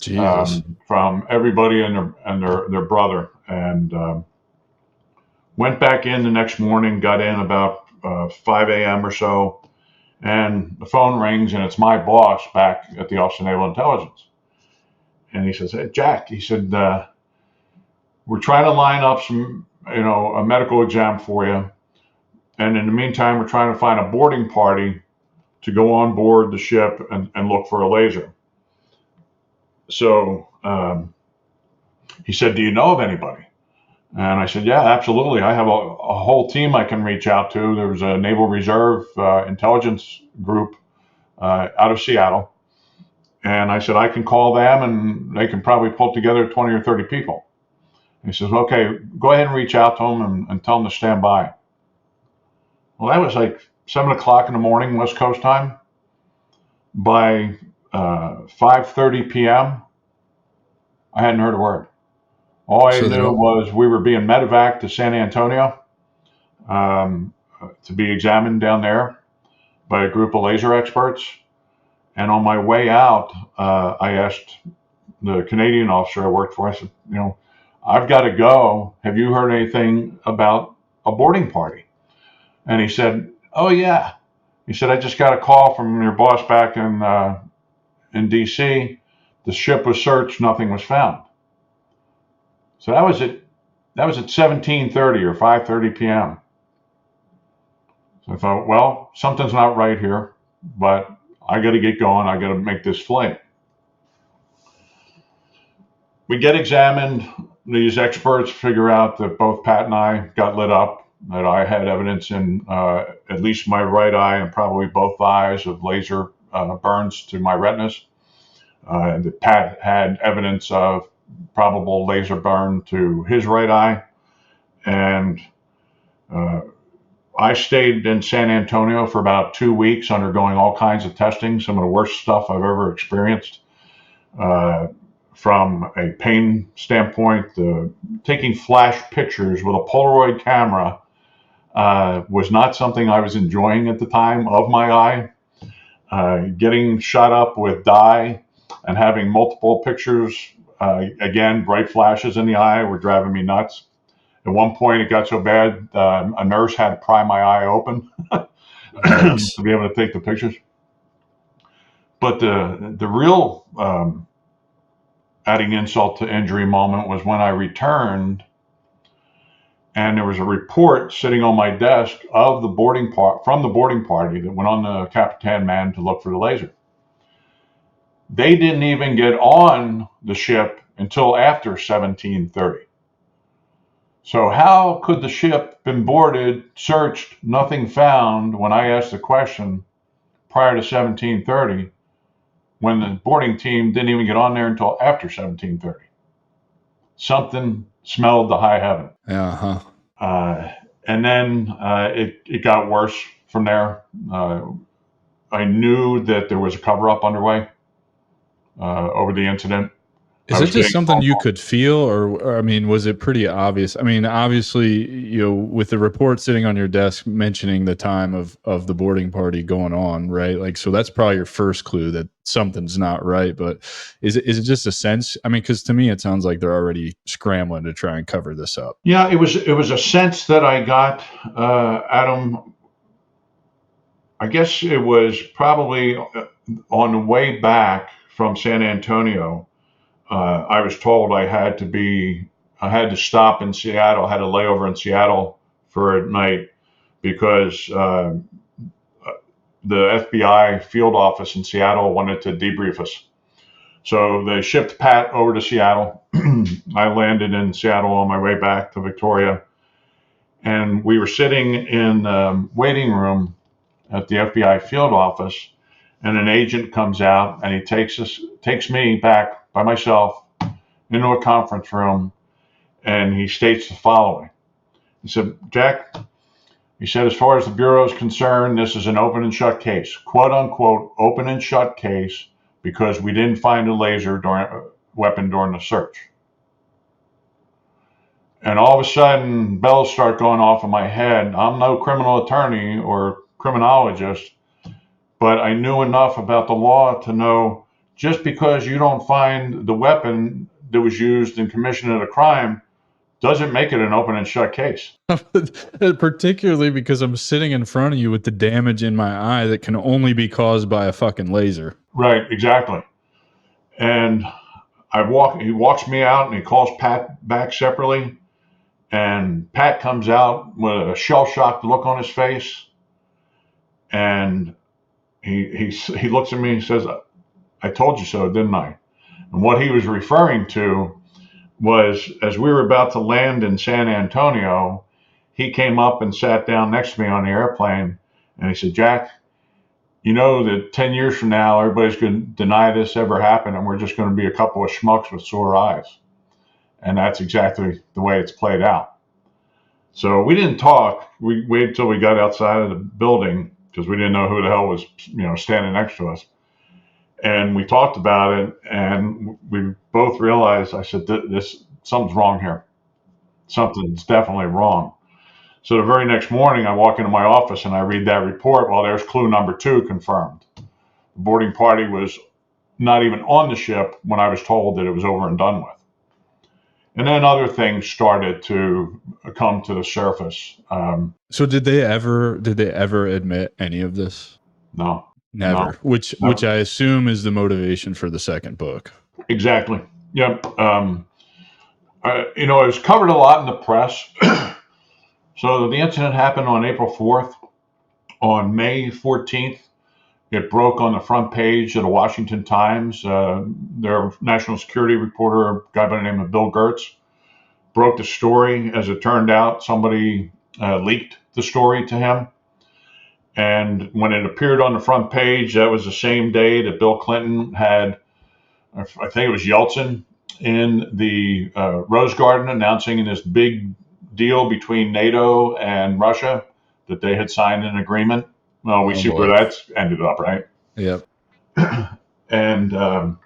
S1: Jesus.
S2: From everybody and their brother. And went back in the next morning, got in about 5 a.m. or so, and the phone rings, and it's my boss back at the Office of Naval Intelligence. And he says, hey, Jack, he said, we're trying to line up some, a medical exam for you. And in the meantime, we're trying to find a boarding party to go on board the ship and look for a laser. So he said, do you know of anybody? And I said, yeah, absolutely. I have a whole team I can reach out to. There was a Naval Reserve intelligence group out of Seattle. And I said, I can call them and they can probably pull together 20 or 30 people. And he says, okay, go ahead and reach out to them and tell them to stand by. Well, that was like 7 o'clock in the morning, West Coast time. By 5:30 p.m., I hadn't heard a word. All I
S1: So they
S2: knew
S1: don't.
S2: was we were being medevac to San Antonio um, to be examined down there by a group of laser experts. And on my way out, I asked the Canadian officer I worked for, I said, I've got to go. Have you heard anything about a boarding party? And he said, oh, yeah. He said, I just got a call from your boss back in D.C. The ship was searched, nothing was found. So that was at 17:30 or 5:30 p.m. So I thought, well, something's not right here, but I got to get going. I got to make this flight. We get examined. These experts figure out that both Pat and I got lit up, that I had evidence in at least my right eye and probably both eyes of laser burns to my retinas. That Pat had evidence of probable laser burn to his right eye. And uh, I stayed in San Antonio for about 2 weeks undergoing all kinds of testing, some of the worst stuff I've ever experienced. From a pain standpoint, taking flash pictures with a Polaroid camera was not something I was enjoying at the time of my eye. Getting shot up with dye and having multiple pictures, again, bright flashes in the eye were driving me nuts. At one point, it got so bad, a nurse had to pry my eye open
S1: Yikes.
S2: to be able to take the pictures. But the real adding insult to injury moment was when I returned, and there was a report sitting on my desk of from the boarding party that went on the Capitan Man to look for the laser. They didn't even get on the ship until after 17:30. So how could the ship been boarded, searched, nothing found when I asked the question prior to 17:30, when the boarding team didn't even get on there until after 17:30? Something smelled to high heaven.
S1: Uh-huh.
S2: And then it got worse from there. I knew that there was a cover-up underway over the incident.
S1: Is
S2: I
S1: it
S2: was
S1: just
S2: getting
S1: something
S2: phone
S1: you
S2: calls.
S1: could feel, or I mean, was it pretty obvious? I mean, obviously, with the report sitting on your desk mentioning the time of the boarding party going on, right? Like, so that's probably your first clue that something's not right. But is it just a sense? I mean, because to me, it sounds like they're already scrambling to try and cover this up.
S2: Yeah, it was a sense that I got, Adam. I guess it was probably on the way back from San Antonio. I was told I had to stop in Seattle, had a layover in Seattle for a night because the FBI field office in Seattle wanted to debrief us. So they shipped Pat over to Seattle. I landed in Seattle on my way back to Victoria, and we were sitting in the waiting room at the FBI field office, and an agent comes out and he takes me back by myself into a conference room, and he states the following. He said, Jack, he said, as far as the Bureau is concerned, this is an open and shut case, quote unquote, open and shut case, because we didn't find a weapon during the search. And all of a sudden, bells start going off in my head. I'm no criminal attorney or criminologist, but I knew enough about the law to know just because you don't find the weapon that was used in commission of the crime doesn't make it an open and shut case.
S1: Particularly because I'm sitting in front of you with the damage in my eye that can only be caused by a fucking laser.
S2: Right, exactly. And he walks me out and he calls Pat back separately. And Pat comes out with a shell-shocked look on his face. And he looks at me and says, I told you so, didn't I? And what he was referring to was as we were about to land in San Antonio, he came up and sat down next to me on the airplane, and he said, "Jack, you know that 10 years from now, everybody's going to deny this ever happened, and we're just going to be a couple of schmucks with sore eyes." And that's exactly the way it's played out. So we didn't talk. We waited till we got outside of the building because we didn't know who the hell was, standing next to us. And we talked about it, and we both realized, I said, this something's wrong here. Something's definitely wrong. So the very next morning, I walk into my office and I read that report. Well, there's clue number 2 confirmed. The boarding party was not even on the ship when I was told that it was over and done with. And then other things started to come to the surface.
S1: So did they ever admit any of this?
S2: No.
S1: Never.
S2: No.
S1: Which I assume is the motivation for the second book.
S2: Exactly. Yep. It was covered a lot in the press. So the incident happened on April 4th. On May 14th, it broke on the front page of the Washington Times. Their national security reporter, a guy by the name of Bill Gertz, broke the story. As it turned out, somebody leaked the story to him. And when it appeared on the front page, that was the same day that Bill Clinton had, I think it was Yeltsin, in the Rose Garden announcing this big deal between NATO and Russia that they had signed an agreement. Well, we see where that's ended up, right?
S1: Yep.
S2: And that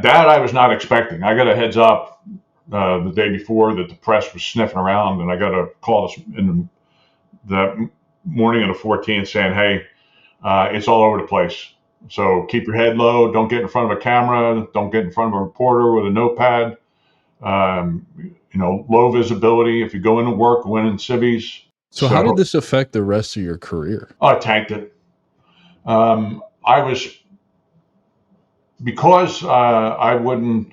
S2: I was not expecting. I got a heads up the day before that the press was sniffing around, and I got a call in the morning of the 14th saying, "Hey, it's all over the place. So keep your head low. Don't get in front of a camera. Don't get in front of a reporter with a notepad. Low visibility. If you go into work, go in civvies."
S1: So how did this affect the rest of your career?
S2: I tanked it. Because I wouldn't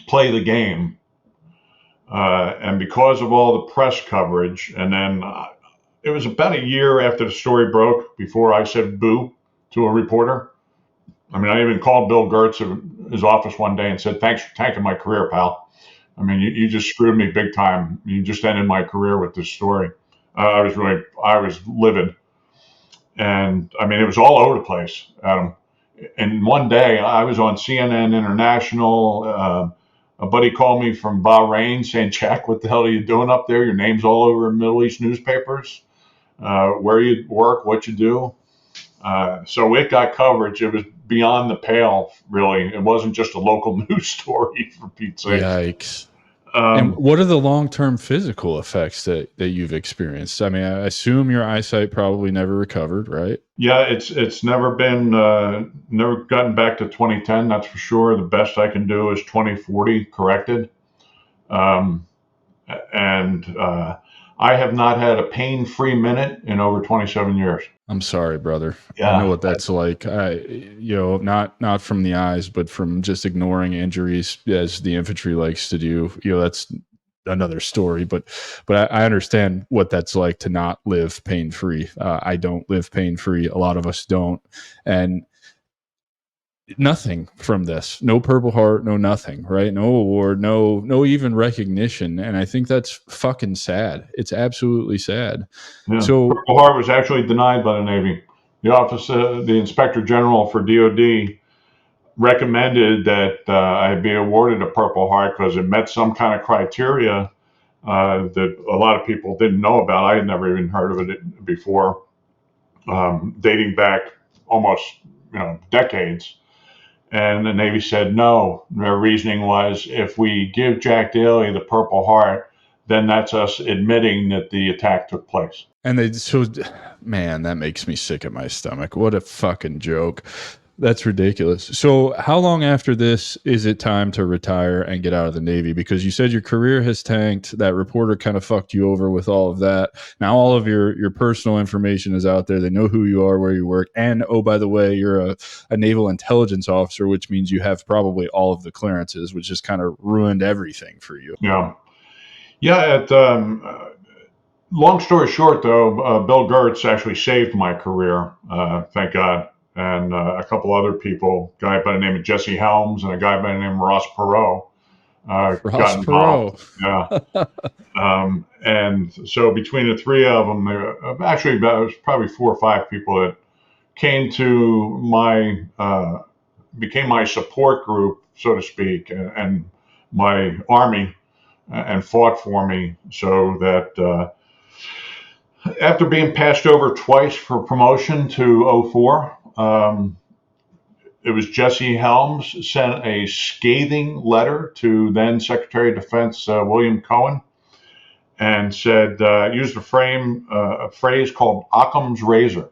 S2: play the game, and because of all the press coverage, and then it was about a year after the story broke before I said boo to a reporter. I even called Bill Gertz at his office one day and said, "Thanks for tanking my career, pal. You just screwed me big time. You just ended my career with this story." I was livid. And it was all over the place, Adam. And one day I was on CNN International. A buddy called me from Bahrain saying, "Jack, what the hell are you doing up there? Your name's all over Middle East newspapers. Where you work, what you do." So it got coverage. It was beyond the pale, really. It wasn't just a local news story, for Pete's sake.
S1: Yikes. And what are the long-term physical effects that you've experienced? I assume your eyesight probably never recovered, right?
S2: Yeah, it's never been, never gotten back to 2010. That's for sure. The best I can do is 2040 corrected. I have not had a pain-free minute in over 27 years.
S1: I'm sorry, brother.
S2: Yeah,
S1: I know what that's like. Not from the eyes, but from just ignoring injuries, as the infantry likes to do. That's another story. But I understand what that's like to not live pain-free. I don't live pain-free. A lot of us don't, and nothing from this. No Purple Heart. No nothing. Right? No award. No even recognition. And I think that's fucking sad. It's absolutely sad.
S2: Yeah.
S1: So
S2: Purple Heart was actually denied by the Navy. The office, the Inspector General for DOD, recommended that I be awarded a Purple Heart because it met some kind of criteria that a lot of people didn't know about. I had never even heard of it before, dating back almost decades. And the Navy said no. Their reasoning was, if we give Jack Daly the Purple Heart, then that's us admitting that the attack took place.
S1: And man, that makes me sick at my stomach. What a fucking joke. That's ridiculous. So how long after this is it time to retire and get out of the Navy? Because you said your career has tanked. That reporter kind of fucked you over with all of that. Now all of your personal information is out there. They know who you are, where you work. And, oh, by the way, you're a naval intelligence officer, which means you have probably all of the clearances, which has kind of ruined everything for you.
S2: Yeah. Yeah. Long story short, though, Bill Gertz actually saved my career. Thank God. and a couple other people, a guy by the name of Jesse Helms and a guy by the name of Ross Perot,
S1: Ross
S2: got involved.
S1: Perot.
S2: Yeah. And so between the three of them, there actually was probably 4 or 5 people that came to became my support group, so to speak, and my army, and fought for me, so that after being passed over twice for promotion to 04, it was Jesse Helms sent a scathing letter to then Secretary of Defense William Cohen, and said, used a phrase called Occam's razor,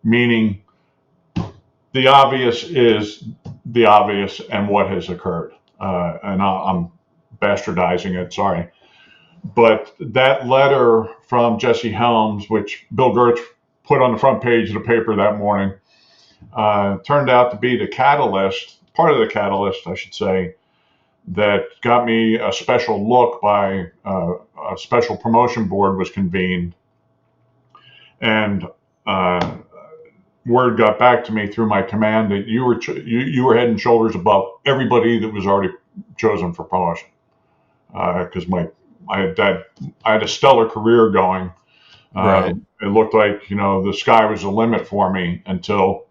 S2: meaning the obvious is the obvious and what has occurred. And I'm bastardizing it, sorry. But that letter from Jesse Helms, which Bill Gertz put on the front page of the paper that morning, turned out to be the catalyst, part of the catalyst, I should say, that got me a special look by a special promotion board was convened. And word got back to me through my command that you were head and shoulders above everybody that was already chosen for promotion. Because I had a stellar career going.
S1: Right.
S2: It looked like the sky was the limit for me until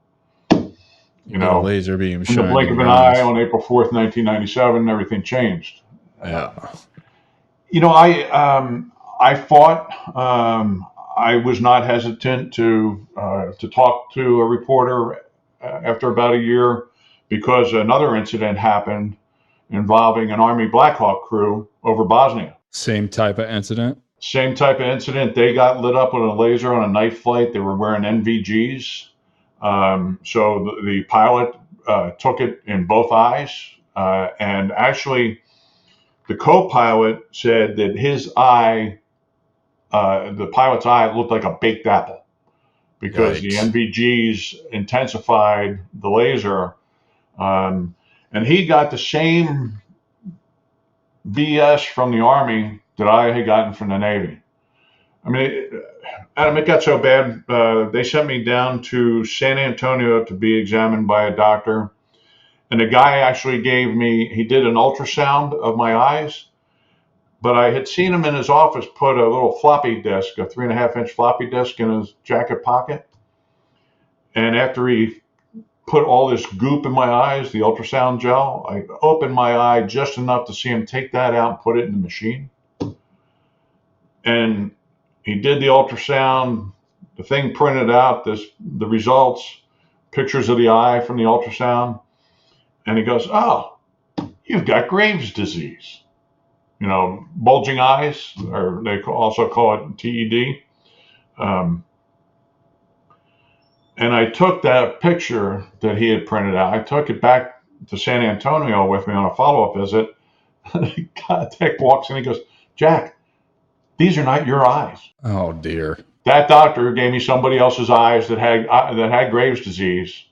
S1: A laser beam
S2: in the
S1: shined
S2: blink
S1: in
S2: of
S1: your
S2: an eye
S1: eyes.
S2: on April 4th, 1997, everything changed.
S1: Yeah.
S2: I fought. I was not hesitant to talk to a reporter after about a year, because another incident happened involving an Army Black Hawk crew over Bosnia.
S1: Same type of incident.
S2: Same type of incident. They got lit up with a laser on a night flight. They were wearing NVGs. So the pilot took it in both eyes. And actually, the co-pilot said that his eye, the pilot's eye, looked like a baked apple, because the
S1: Yikes.
S2: NVGs intensified the laser. And he got the same BS from the Army that I had gotten from the Navy. I mean, Adam, it got so bad, they sent me down to San Antonio to be examined by a doctor. And the guy actually he did an ultrasound of my eyes, but I had seen him in his office put a little floppy disk, a 3.5-inch floppy disk, in his jacket pocket. And after he put all this goop in my eyes, the ultrasound gel, I opened my eye just enough to see him take that out and put it in the machine. And he did the ultrasound. The thing printed out the results, pictures of the eye from the ultrasound. And he goes, "Oh, you've got Graves' disease." Bulging eyes, or they also call it TED. And I took that picture that he had printed out. I took it back to San Antonio with me on a follow-up visit. The tech walks in and he goes, "Jack, these are not your eyes."
S1: Oh dear.
S2: That doctor gave me somebody else's eyes that had Graves' disease.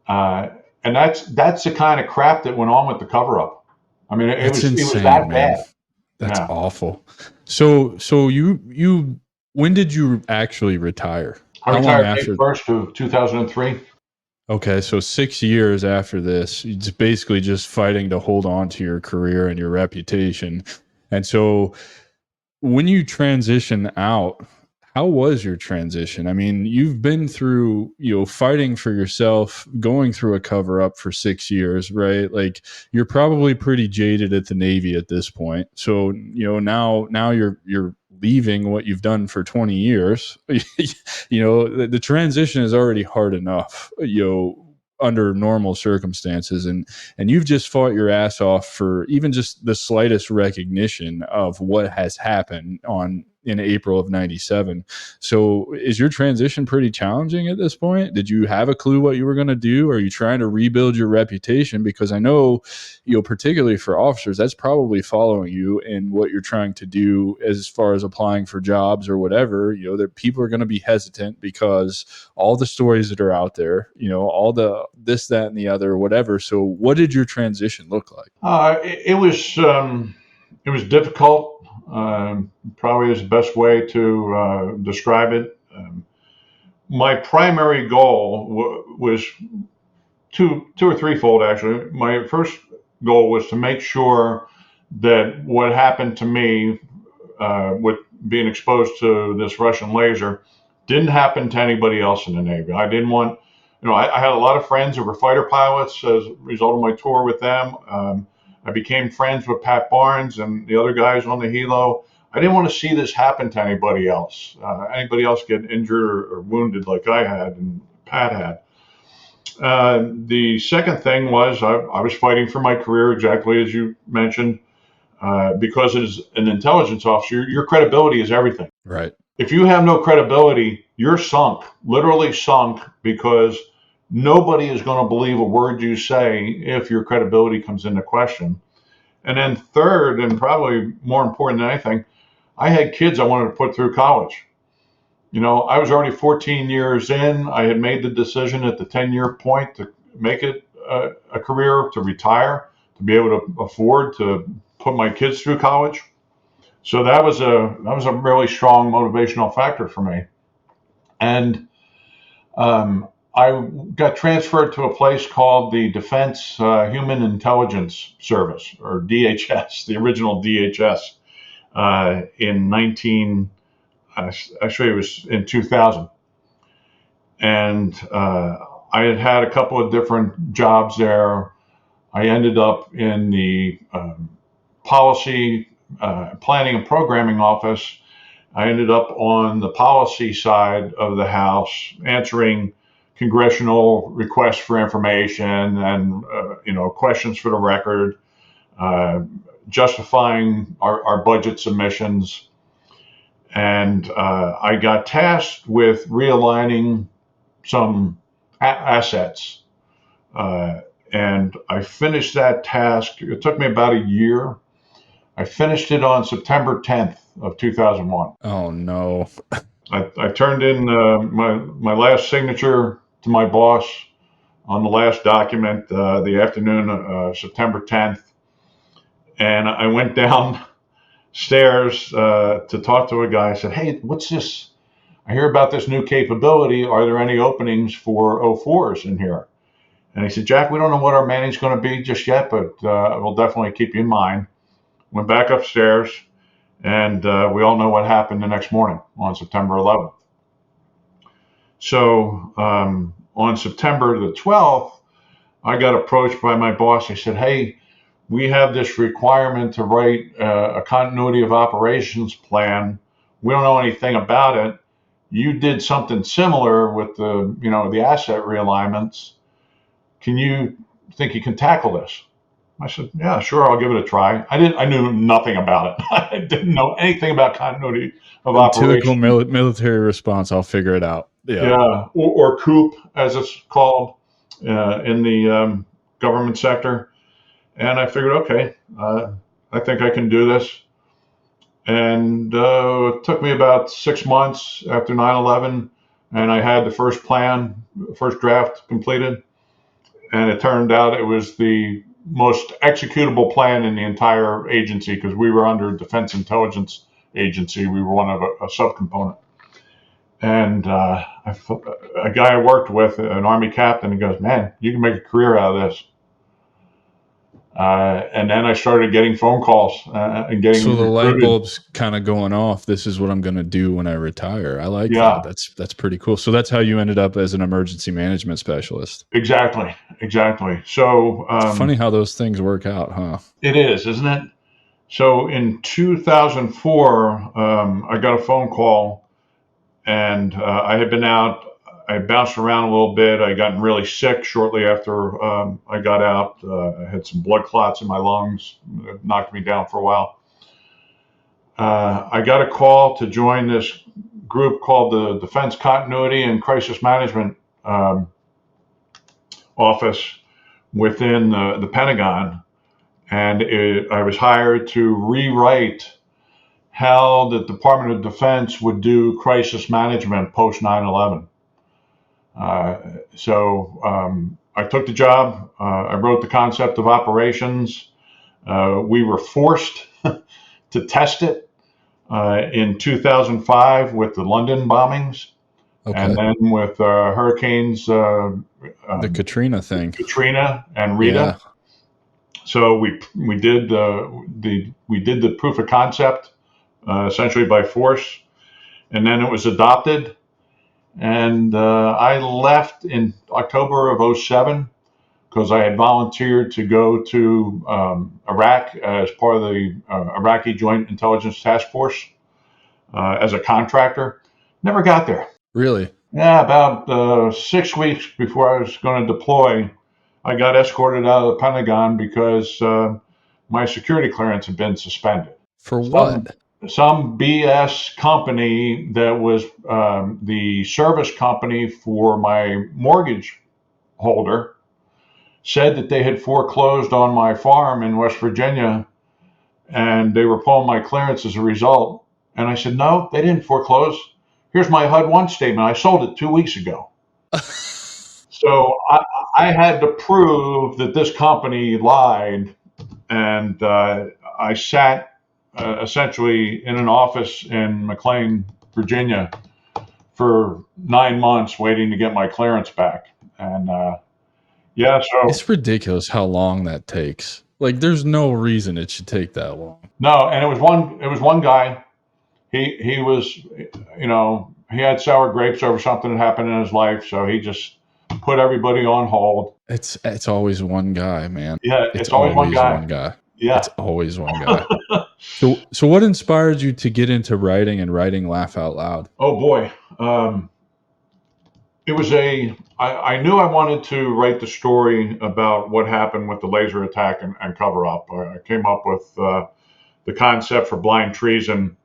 S2: And that's the kind of crap that went on with the cover-up. I mean, it was that
S1: man.
S2: bad.
S1: That's awful. So you when did you actually retire?
S2: I retired May 1st of 2003.
S1: Okay, so 6 years after this, it's basically just fighting to hold on to your career and your reputation. And so when you transition out, how was your transition? I mean, you've been through, fighting for yourself, going through a cover up for 6 years, right? Like, you're probably pretty jaded at the Navy at this point. So, now you're leaving what you've done for 20 years. The transition is already hard enough, under normal circumstances, and you've just fought your ass off for even just the slightest recognition of what has happened in April of 97. So is your transition pretty challenging at this point? Did you have a clue what you were going to do? Are you trying to rebuild your reputation? Because I know, particularly for officers, that's probably following you in what you're trying to do as far as applying for jobs or whatever. That people are going to be hesitant because all the stories that are out there, all the this, that, and the other, whatever. So what did your transition look like?
S2: It was difficult. Probably is the best way to describe it. my primary goal was two or threefold, actually. My first goal was to make sure that what happened to me with being exposed to this Russian laser didn't happen to anybody else in the Navy. I didn't want, I had a lot of friends who were fighter pilots as a result of my tour with them. I became friends with Pat Barnes and the other guys on the helo. I didn't want to see this happen to anybody else. Anybody else get injured or wounded like I had and Pat had. The second thing was I was fighting for my career, exactly as you mentioned, because as an intelligence officer, your credibility is everything.
S1: Right.
S2: If you have no credibility, you're sunk, literally sunk, because nobody is going to believe a word you say if your credibility comes into question. And then third, and probably more important than anything, I had kids I wanted to put through college. I was already 14 years in. I had made the decision at the 10-year point to make it a career, to retire, to be able to afford to put my kids through college. So that was a really strong motivational factor for me. And I got transferred to a place called the Defense Human Intelligence Service, or DHS, the original DHS, in 19. Actually, it was in 2000. And I had a couple of different jobs there. I ended up in the policy planning and programming office. I ended up on the policy side of the house, answering congressional requests for information and questions for the record, justifying our budget submissions. And I got tasked with realigning some assets. And I finished that task. It took me about a year. I finished it on September 10th of 2001.
S1: Oh, no.
S2: I turned in my last signature to my boss on the last document the afternoon of September 10th. And I went downstairs to talk to a guy. I said, "Hey, what's this? I hear about this new capability. Are there any openings for O4s in here?" And he said, "Jack, we don't know what our manning's going to be just yet, but we'll definitely keep you in mind." Went back upstairs, and we all know what happened the next morning on September 11th. So on September the 12th, I got approached by my boss. He said, "Hey, we have this requirement to write a continuity of operations plan. We don't know anything about it. You did something similar with the asset realignments. Can you think you can tackle this?" I said, "Yeah, sure, I'll give it a try." I knew nothing about it. I didn't know anything about continuity of
S1: Typical
S2: operations.
S1: military response. I'll figure it out. Yeah.
S2: Yeah, or COOP, as it's called in the government sector. And I figured, okay, I think I can do this. And it took me about 6 months after 9/11, and I had the first draft completed. And it turned out it was the most executable plan in the entire agency, because we were under Defense Intelligence Agency. We were one of a subcomponent. And a guy I worked with, an Army captain, he goes, "Man, you can make a career out of this." And then I started getting phone calls and
S1: So
S2: getting
S1: the light
S2: recruited.
S1: bulb's kind of going off. This is what I'm going to do when I retire. I like that.
S2: Yeah,
S1: That's pretty cool. So that's how you ended up as an emergency management specialist.
S2: exactly. So
S1: It's funny how those things work out, huh?
S2: it is, isn't it? So in 2004, I got a phone call, and I had been out. I bounced around a little bit. I gotten really sick shortly after I got out. I had some blood clots in my lungs. It knocked me down for a while. I got a call to join this group called the Defense Continuity and Crisis Management Office within the Pentagon. And I was hired to rewrite how the Department of Defense would do crisis management post 9/11. So I took the job. I wrote the concept of operations. We were forced to test it in 2005 with the London bombings. And
S1: Okay.
S2: then with hurricanes
S1: The Katrina thing.
S2: Katrina and
S1: Yeah.
S2: Rita, so we did the proof of concept essentially by force, and then it was adopted. And I left in October of '07 because I had volunteered to go to Iraq as part of the Iraqi Joint Intelligence Task Force as a contractor. Never got there.
S1: Really?
S2: Yeah, about 6 weeks before I was going to deploy, I got escorted out of the Pentagon because my security clearance had been suspended.
S1: For
S2: Some
S1: what?
S2: some BS company that was the service company for my mortgage holder said that they had foreclosed on my farm in West Virginia and they were pulling my clearance as a result. And I said, no, they didn't foreclose. Here's my HUD-1 statement. I sold it 2 weeks ago. So I had to prove that this company lied. And I sat essentially in an office in McLean, Virginia for 9 months waiting to get my clearance back. And yeah, so
S1: It's ridiculous how long that takes. Like, there's no reason it should take that long.
S2: no, and it was one guy. He was, he had sour grapes over something that happened in his life, so he just put everybody on hold.
S1: It's always one guy, man.
S2: Yeah,
S1: It's
S2: it's always one
S1: always
S2: guy.
S1: one guy.
S2: Yeah.
S1: It's always one guy. So what inspired you to get into writing and writing Laugh Out Loud?
S2: Oh boy. It was I knew I wanted to write the story about what happened with the laser attack and cover up. I came up with the concept for blind treason.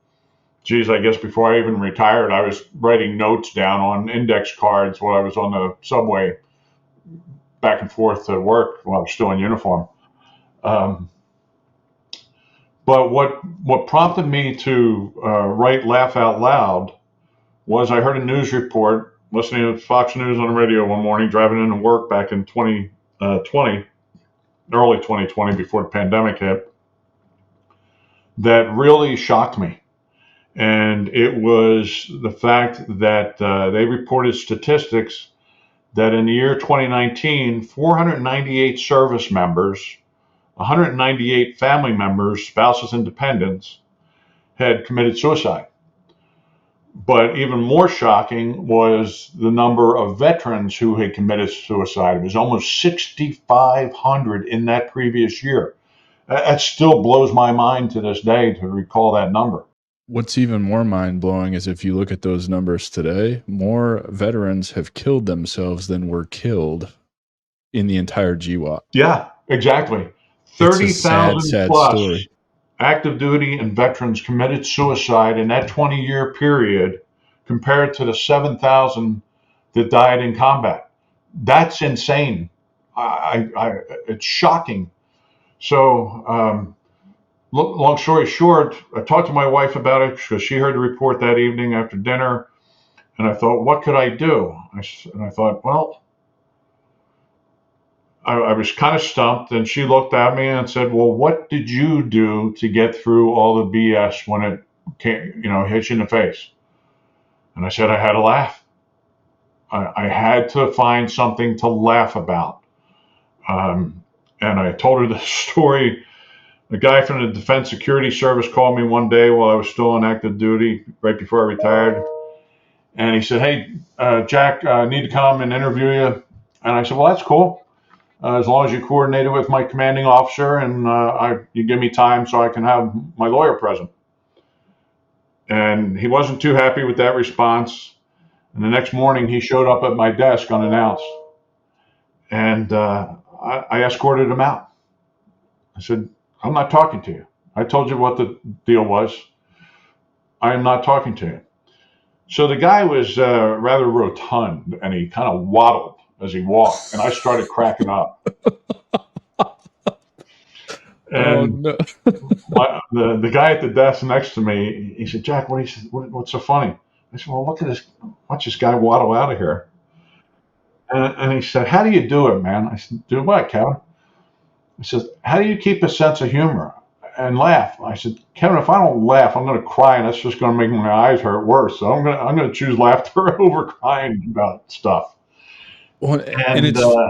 S2: Geez, I guess before I even retired, I was writing notes down on index cards while I was on the subway back and forth to work while I was still in uniform. Um, but what prompted me to write Laugh Out Loud was I heard a news report listening to Fox News on the radio one morning, driving into work back in 2020, early 2020, before the pandemic hit, that really shocked me. And it was the fact that they reported statistics that in the year 2019, 498 service members, 198 family members, spouses, and dependents had committed suicide. But even more shocking was the number of veterans who had committed suicide. It was almost 6,500 in that previous year. That still blows my mind to this day to recall that number.
S1: What's even more mind-blowing is if you look at those numbers today, more veterans have killed themselves than were killed in the entire GWAT.
S2: Yeah, exactly.
S1: It's a sad,
S2: 30,000
S1: sad
S2: plus
S1: story.
S2: active duty and veterans committed suicide in that 20-year period compared to the 7,000 that died in combat. That's insane. It's shocking. So, long story short, I talked to my wife about it because she heard the report that evening after dinner, and I thought, what could I do? And I thought, well, I was kind of stumped, and she looked at me and said, well, what did you do to get through all the BS when it came, hit you in the face? And I said, I had to laugh. I had to find something to laugh about. And I told her the story. A guy from the Defense Security Service called me one day while I was still on active duty, right before I retired. And he said, hey, Jack, I need to come and interview you. And I said, well, that's cool. As long as you coordinate it with my commanding officer and you give me time so I can have my lawyer present. And he wasn't too happy with that response. And the next morning, he showed up at my desk unannounced. And I escorted him out. I said, I'm not talking to you. I told you what the deal was. I am not talking to you. So the guy was rather rotund, and he kind of waddled as he walked, and I started cracking up. And
S1: no.
S2: the guy at the desk next to me, he said, Jack, what's so funny? I said, well, watch this guy waddle out of here. And he said, how do you do it, man? I said, do what, Kevin? He says, how do you keep a sense of humor? and laugh. I said, Kevin, if I don't laugh, I'm going to cry, and that's just going to make my eyes hurt worse. So I'm going to choose laughter over crying about stuff.
S1: Well, and
S2: And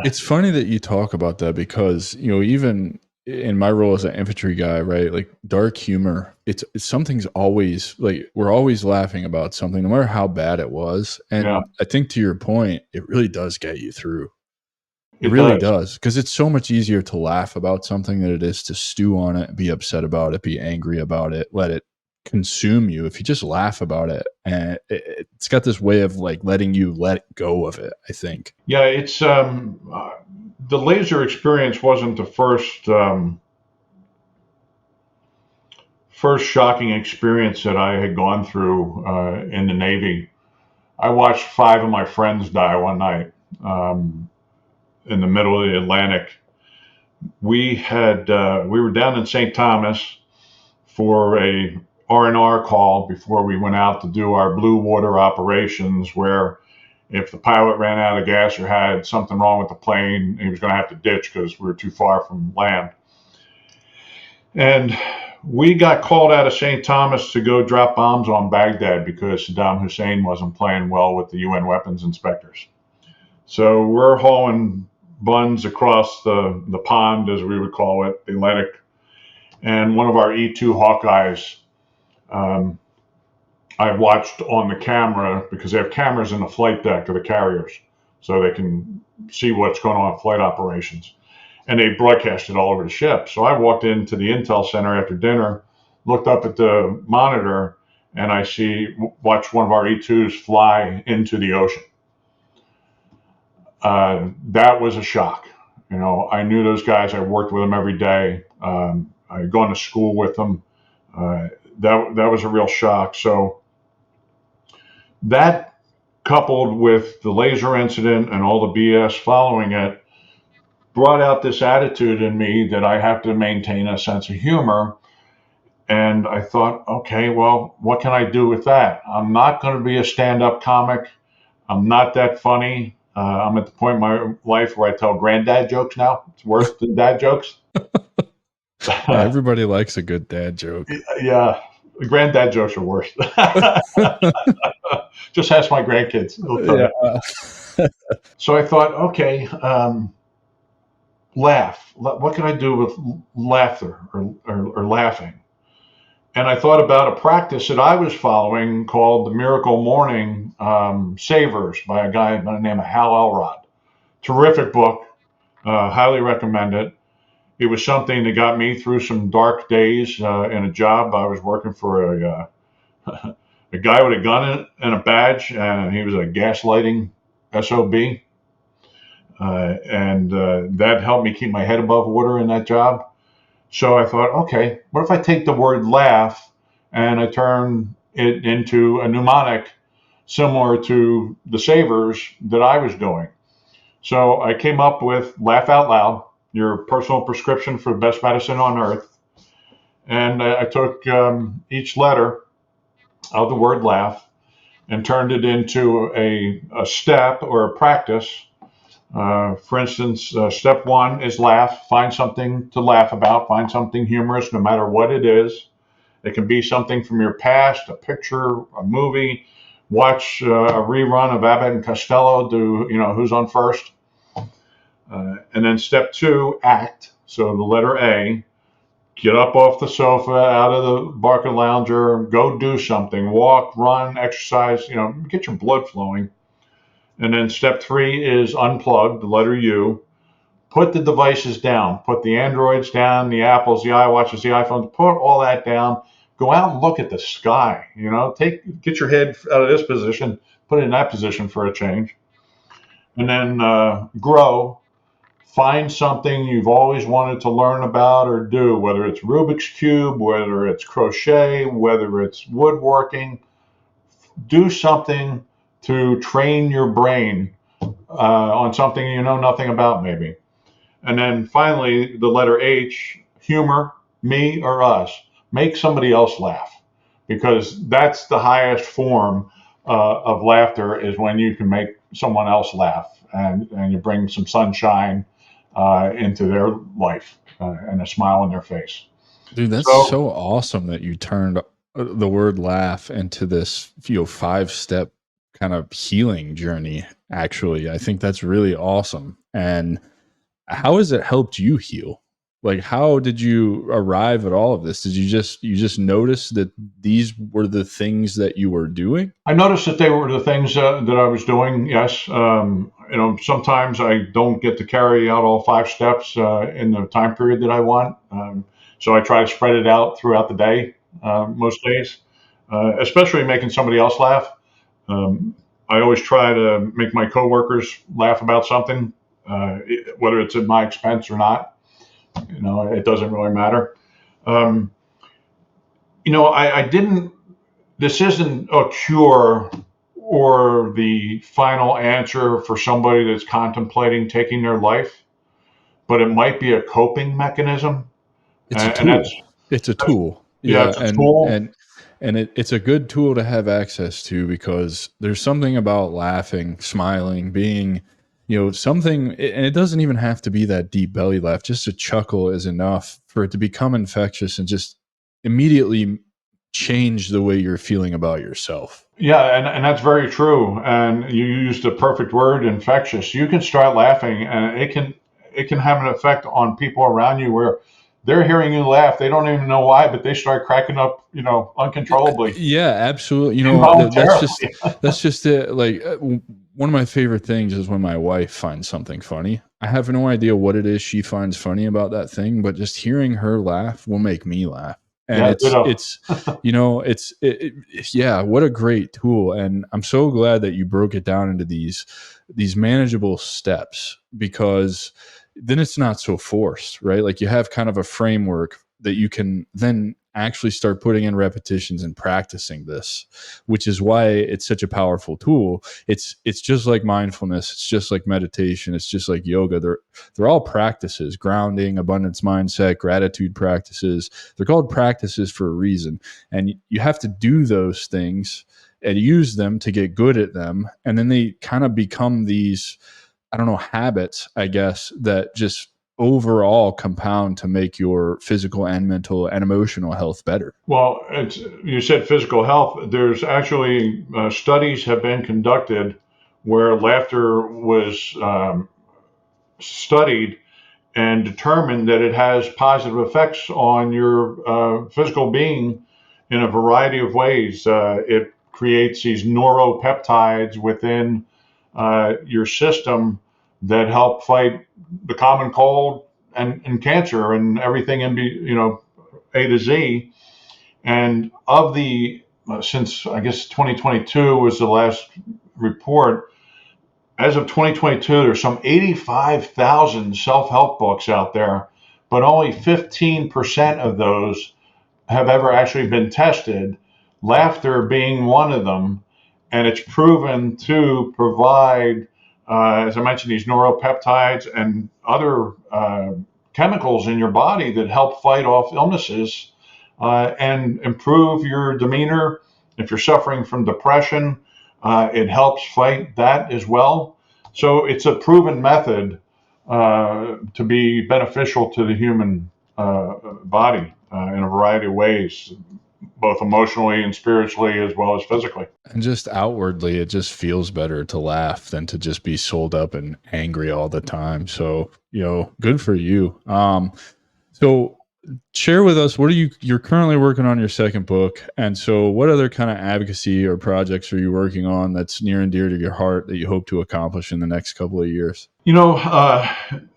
S1: it's funny that you talk about that because, even in my role as an infantry guy, right? Like dark humor, it's something's always like we're always laughing about something, no matter how bad it was.
S2: yeah,
S1: And I think to your point, it really does get you through. It
S2: it
S1: really
S2: does.
S1: does, because it's so much easier to laugh about something than it is to stew on it, be upset about it, be angry about it, let it consume you. If you just laugh about it, and it's got this way of like letting you let go of it, I think.
S2: Yeah, it's the laser experience wasn't the first shocking experience that I had gone through in the Navy. I watched 5 of my friends die one night in the middle of the Atlantic. We were down in St. Thomas for a R&R call before we went out to do our blue water operations, where if the pilot ran out of gas or had something wrong with the plane, he was going to have to ditch because we were too far from land. And we got called out of St. Thomas to go drop bombs on Baghdad because Saddam Hussein wasn't playing well with the UN weapons inspectors. So we're hauling buns across the pond, as we would call it, the Atlantic. And one of our E-2 Hawkeyes, I watched on the camera, because they have cameras in the flight deck of the carriers, so they can see what's going on in flight operations. And they broadcast it all over the ship. So I walked into the Intel Center after dinner, looked up at the monitor, and I watch one of our E2s fly into the ocean. That was a shock. I knew those guys. I worked with them every day. I had gone to school with them. That was a real shock. So that, coupled with the laser incident and all the BS following it, brought out this attitude in me that I have to maintain a sense of humor. And I thought, okay, well, what can I do with that? I'm not going to be a stand-up comic. I'm not that funny. I'm at the point in my life where I tell granddad jokes now. It's worse than dad jokes.
S1: Everybody likes a good dad joke.
S2: Yeah, granddad jokes are worse. Just ask my grandkids. They'll tell you. So I thought, okay, laugh. What can I do with laughter or laughing? And I thought about a practice that I was following called the Miracle Morning Savers by a guy by the name of Hal Elrod. Terrific book. Highly recommend it. It was something that got me through some dark days in a job. I was working for a guy with a gun and a badge, and he was a gaslighting SOB. And that helped me keep my head above water in that job. So I thought, okay, what if I take the word laugh and I turn it into a mnemonic similar to the savers that I was doing? So I came up with laugh out loud, your personal prescription for the best medicine on earth. And I took each letter of the word laugh and turned it into a step or a practice. For instance, step 1 is laugh. Find something to laugh about. Find something humorous, no matter what it is. It can be something from your past, a picture, a movie. Watch a rerun of Abbott and Costello do, Who's on First. And then step 2, act. So the letter A. Get up off the sofa, out of the Barca lounger, go do something. Walk, run, exercise, get your blood flowing. And then step 3 is unplug, the letter U. Put the devices down. Put the Androids down, the Apples, the iWatches, the iPhones. Put all that down. Go out and look at the sky. Get your head out of this position, put it in that position for a change. And then grow. Find something you've always wanted to learn about or do, whether it's Rubik's Cube, whether it's crochet, whether it's woodworking. Do something to train your brain on something you know nothing about, maybe. And then finally, the letter H, humor, me or us. Make somebody else laugh, because that's the highest form of laughter, is when you can make someone else laugh and you bring some sunshine into their life and a smile on their face.
S1: Dude, that's
S2: So
S1: so awesome that you turned the word laugh into this, 5-step kind of healing journey. Actually, I think that's really awesome. And how has it helped you heal? Like, how did you arrive at all of this? Did you just notice that these were the things that you were doing?
S2: I noticed that they were the things that I was doing. Yes, sometimes I don't get to carry out all 5 steps in the time period that I want. So I try to spread it out throughout the day, most days, especially making somebody else laugh. Um, I always try to make my coworkers laugh about something, whether it's at my expense or not. It doesn't really matter. Um, I didn't. This isn't a cure or the final answer for somebody that's contemplating taking their life, but it might be a coping mechanism,
S1: It's a
S2: and that's,
S1: tool. It's a
S2: that's
S1: tool.
S2: yeah,
S1: Yeah,
S2: it's a
S1: and
S2: tool.
S1: and and it's a good tool to have access to because there's something about laughing, smiling, being, something, and it doesn't even have to be that deep belly laugh. Just a chuckle is enough for it to become infectious and just immediately change the way you're feeling about yourself.
S2: Yeah, and that's very true. And you used the perfect word, infectious. You can start laughing, and it can have an effect on people around you where they're hearing you laugh. They don't even know why, but they start cracking up, uncontrollably,
S1: Yeah, absolutely. That's just
S2: involuntarily.
S1: it. Like, one of my favorite things is when my wife finds something funny. I have no idea what it is she finds funny about that thing, but just hearing her laugh will make me laugh. And
S2: Yeah,
S1: it's
S2: ditto.
S1: it's yeah, what a great tool. And I'm so glad that you broke it down into these manageable steps, because then it's not so forced, right? Like, you have kind of a framework that you can then actually start putting in repetitions and practicing this, which is why it's such a powerful tool. It's just like mindfulness, it's just like meditation, it's just like yoga. They're all practices: grounding, abundance mindset, gratitude practices. They're called practices for a reason, and you have to do those things and use them to get good at them, and then they kind of become these, I don't know, habits, I guess, that just overall compound to make your physical and mental and emotional health better.
S2: Well, you said physical health. There's actually studies have been conducted where laughter was studied and determined that it has positive effects on your physical being in a variety of ways. It creates these neuropeptides within your system that help fight the common cold and cancer and everything A to Z. And of the since I guess 2022 was the last report, as of 2022, there's some 85,000 self-help books out there, but only 15% of those have ever actually been tested, laughter being one of them. And it's proven to provide, as I mentioned, these neuropeptides and other chemicals in your body that help fight off illnesses and improve your demeanor. If you're suffering from depression, it helps fight that as well. So it's a proven method to be beneficial to the human body in a variety of ways, both emotionally and spiritually, as well as physically.
S1: And just outwardly, it just feels better to laugh than to just be sold up and angry all the time. So, good for you. So share with us, you're currently working on your second book. And so what other kind of advocacy or projects are you working on that's near and dear to your heart that you hope to accomplish in the next couple of years?
S2: You know,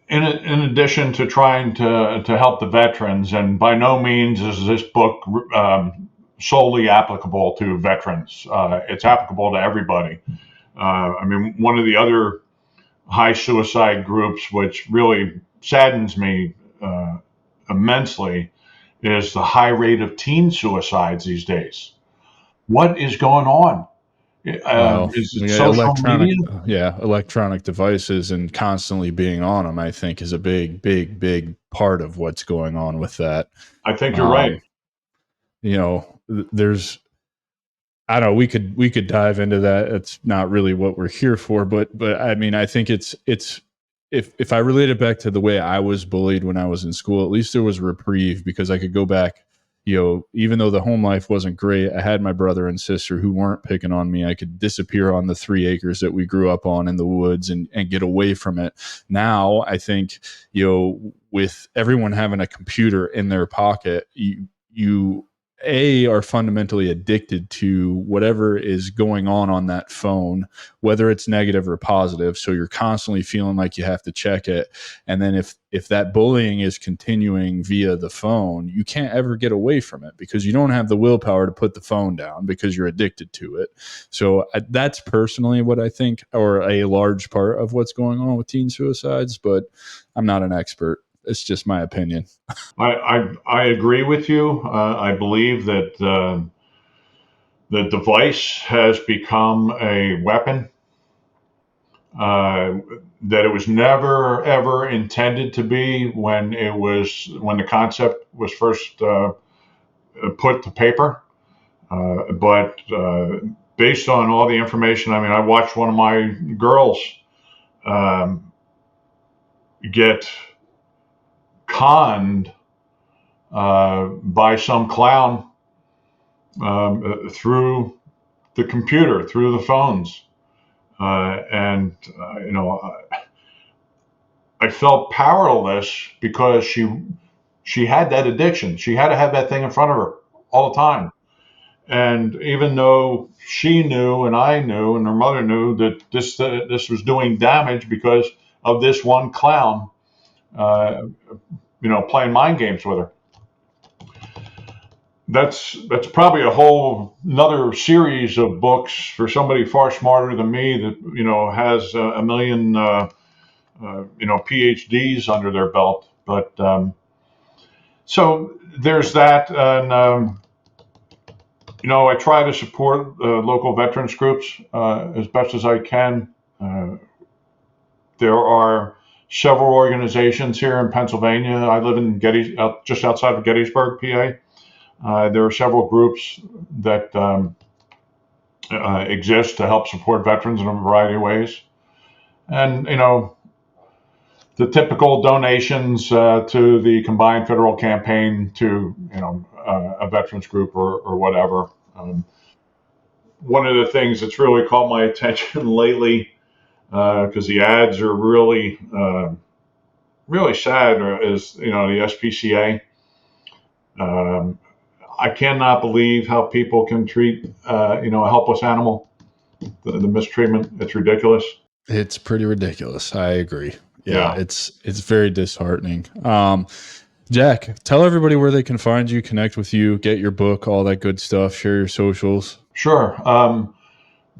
S2: in addition to trying to help the veterans, and by no means is this book solely applicable to veterans. It's applicable to everybody. I mean, one of the other high suicide groups, which really saddens me immensely, is the high rate of teen suicides these days. What is going on?
S1: Well,
S2: Is it
S1: we got
S2: social media?
S1: electronic devices, and constantly being on them, I think, is a big, big, big part of what's going on with that.
S2: I think you're right.
S1: Um, there's, I don't know, we could dive into that. It's not really what we're here for, but I mean, I think it's if I relate it back to the way I was bullied when I was in school, at least there was reprieve because I could go back. Even though the home life wasn't great, I had my brother and sister who weren't picking on me. I could disappear on the 3 acres that we grew up on in the woods and get away from it. Now, I think, with everyone having a computer in their pocket, you are fundamentally addicted to whatever is going on that phone, whether it's negative or positive. So you're constantly feeling like you have to check it. And then if that bullying is continuing via the phone, you can't ever get away from it because you don't have the willpower to put the phone down because you're addicted to it. So that's personally what I think, or a large part of what's going on with teen suicides, but I'm not an expert. It's just my opinion.
S2: I agree with you. I believe that the device has become a weapon that it was never ever intended to be when the concept was first put to paper. But based on all the information, I mean, I watched one of my girls get conned by some clown through the computer, through the phones. And I felt powerless because she had that addiction. She had to have that thing in front of her all the time. And even though she knew and I knew and her mother knew that this was doing damage because of this one clown, playing mind games with her. That's probably a whole another series of books for somebody far smarter than me that has a million PhDs under their belt. But so there's that, and I try to support local veterans groups as best as I can. There are several organizations here in Pennsylvania. I live in just outside of Gettysburg, PA. There are several groups that exist to help support veterans in a variety of ways. And, the typical donations to the combined federal campaign to, a veterans group or whatever. One of the things that's really caught my attention lately, because the ads are really, really sad, is, the SPCA. I cannot believe how people can treat, a helpless animal. The mistreatment, it's ridiculous.
S1: It's pretty ridiculous. I agree.
S2: Yeah.
S1: It's very disheartening. Jack, tell everybody where they can find you, connect with you, get your book, all that good stuff, share your socials.
S2: Sure. Probably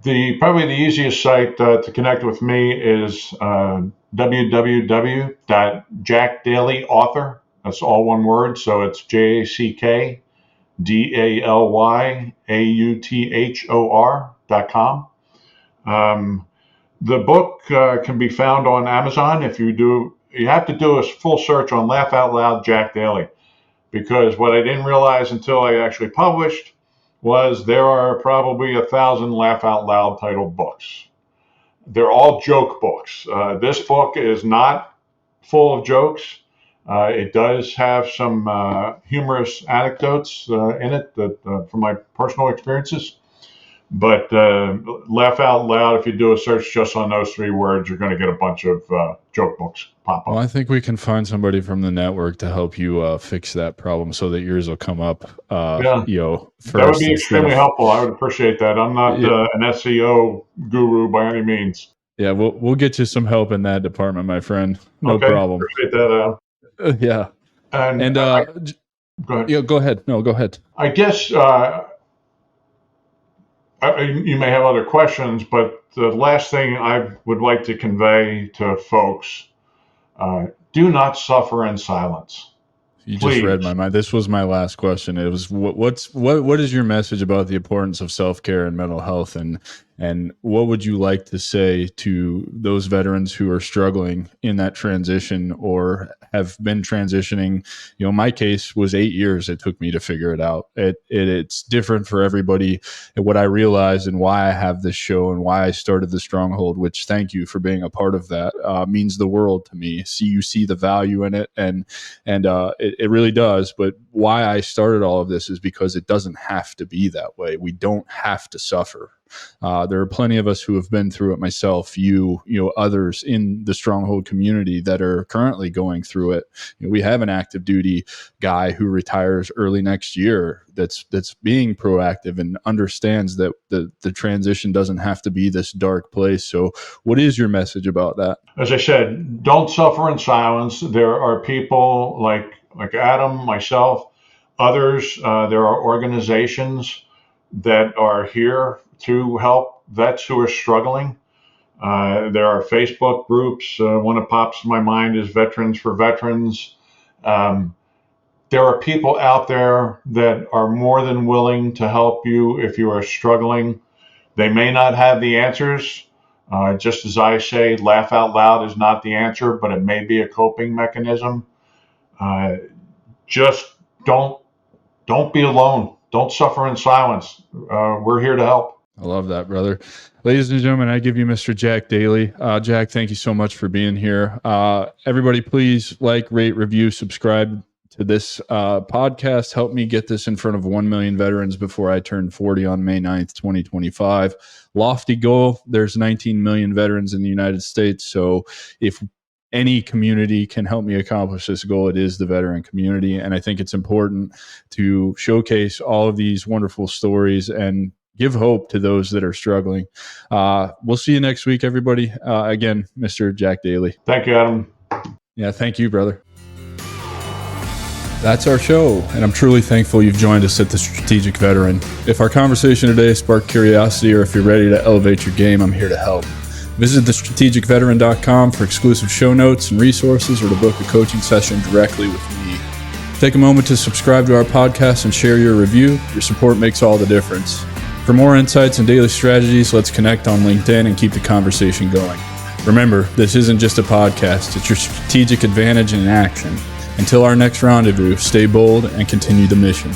S2: the easiest site to connect with me is www.jackdalyauthor. That's all one word. So it's JackDalyauthor.com. The book can be found on Amazon. You have to do a full search on Laugh Out Loud Jack Daly, because what I didn't realize until I actually published was there are probably 1,000 Laugh Out Loud titled books. They're all joke books. This book is not full of jokes. It does have some humorous anecdotes in it from my personal experiences. But Laugh Out Loud, if you do a search just on those 3 words, you're going to get a bunch of joke books pop up.
S1: Well, I think we can find somebody from the network to help you fix that problem so that yours will come up.
S2: First.
S1: That
S2: would be extremely helpful. I would appreciate that. I'm not an SEO guru by any means.
S1: Yeah, we'll get you some help in that department, my friend. No problem.
S2: Appreciate that.
S1: Yeah. And
S2: go ahead.
S1: Yeah, go ahead. No, go ahead.
S2: I guess you may have other questions, but the last thing I would like to convey to folks, do not suffer in silence.
S1: You just
S2: Please.
S1: read my mind. This was my last question. It was what is your message about the importance of self-care and mental health, and what would you like to say to those veterans who are struggling in that transition or have been transitioning? You know, my case was 8 years it took me to figure it out. It's different for everybody. And what I realized and why I have this show and why I started the Stronghold, which thank you for being a part of that, means the world to me. You see the value in it, and it really does. But why I started all of this is because it doesn't have to be that way. We don't have to suffer. There are plenty of us who have been through it, myself, you know, others in the Stronghold community that are currently going through it. You know, we have an active duty guy who retires early next year that's being proactive and understands that the transition doesn't have to be this dark place. So what is your message about that?
S2: As I said, don't suffer in silence. There are people like Adam, myself, others. There are organizations that are here to help vets who are struggling. There are Facebook groups. One that pops in my mind is Veterans for Veterans. There are people out there that are more than willing to help you if you are struggling. They may not have the answers. Just as I say, laugh out loud is not the answer, but it may be a coping mechanism. Just don't be alone. Don't suffer in silence. We're here to help.
S1: I love that, brother. Ladies and gentlemen, I give you Mr. Jack Daly. Jack, thank you so much for being here. Everybody, please like, rate, review, subscribe to this podcast. Help me get this in front of 1 million veterans before I turn 40 on May 9th, 2025. Lofty goal. There's 19 million veterans in the United States. So if any community can help me accomplish this goal, it is the veteran community. And I think it's important to showcase all of these wonderful stories and give hope to those that are struggling. We'll see you next week, everybody. Again, Mr. Jack Daly.
S2: Thank you, Adam.
S1: Yeah, thank you, brother. That's our show, and I'm truly thankful you've joined us at the Strategic Veteran. If our conversation today sparked curiosity, or if you're ready to elevate your game, I'm here to help. Visit thestrategicveteran.com for exclusive show notes and resources, or to book a coaching session directly with me. Take a moment to subscribe to our podcast and share your review. Your support makes all the difference. For more insights and daily strategies, let's connect on LinkedIn and keep the conversation going. Remember, this isn't just a podcast, it's your strategic advantage in action. Until our next rendezvous, stay bold and continue the mission.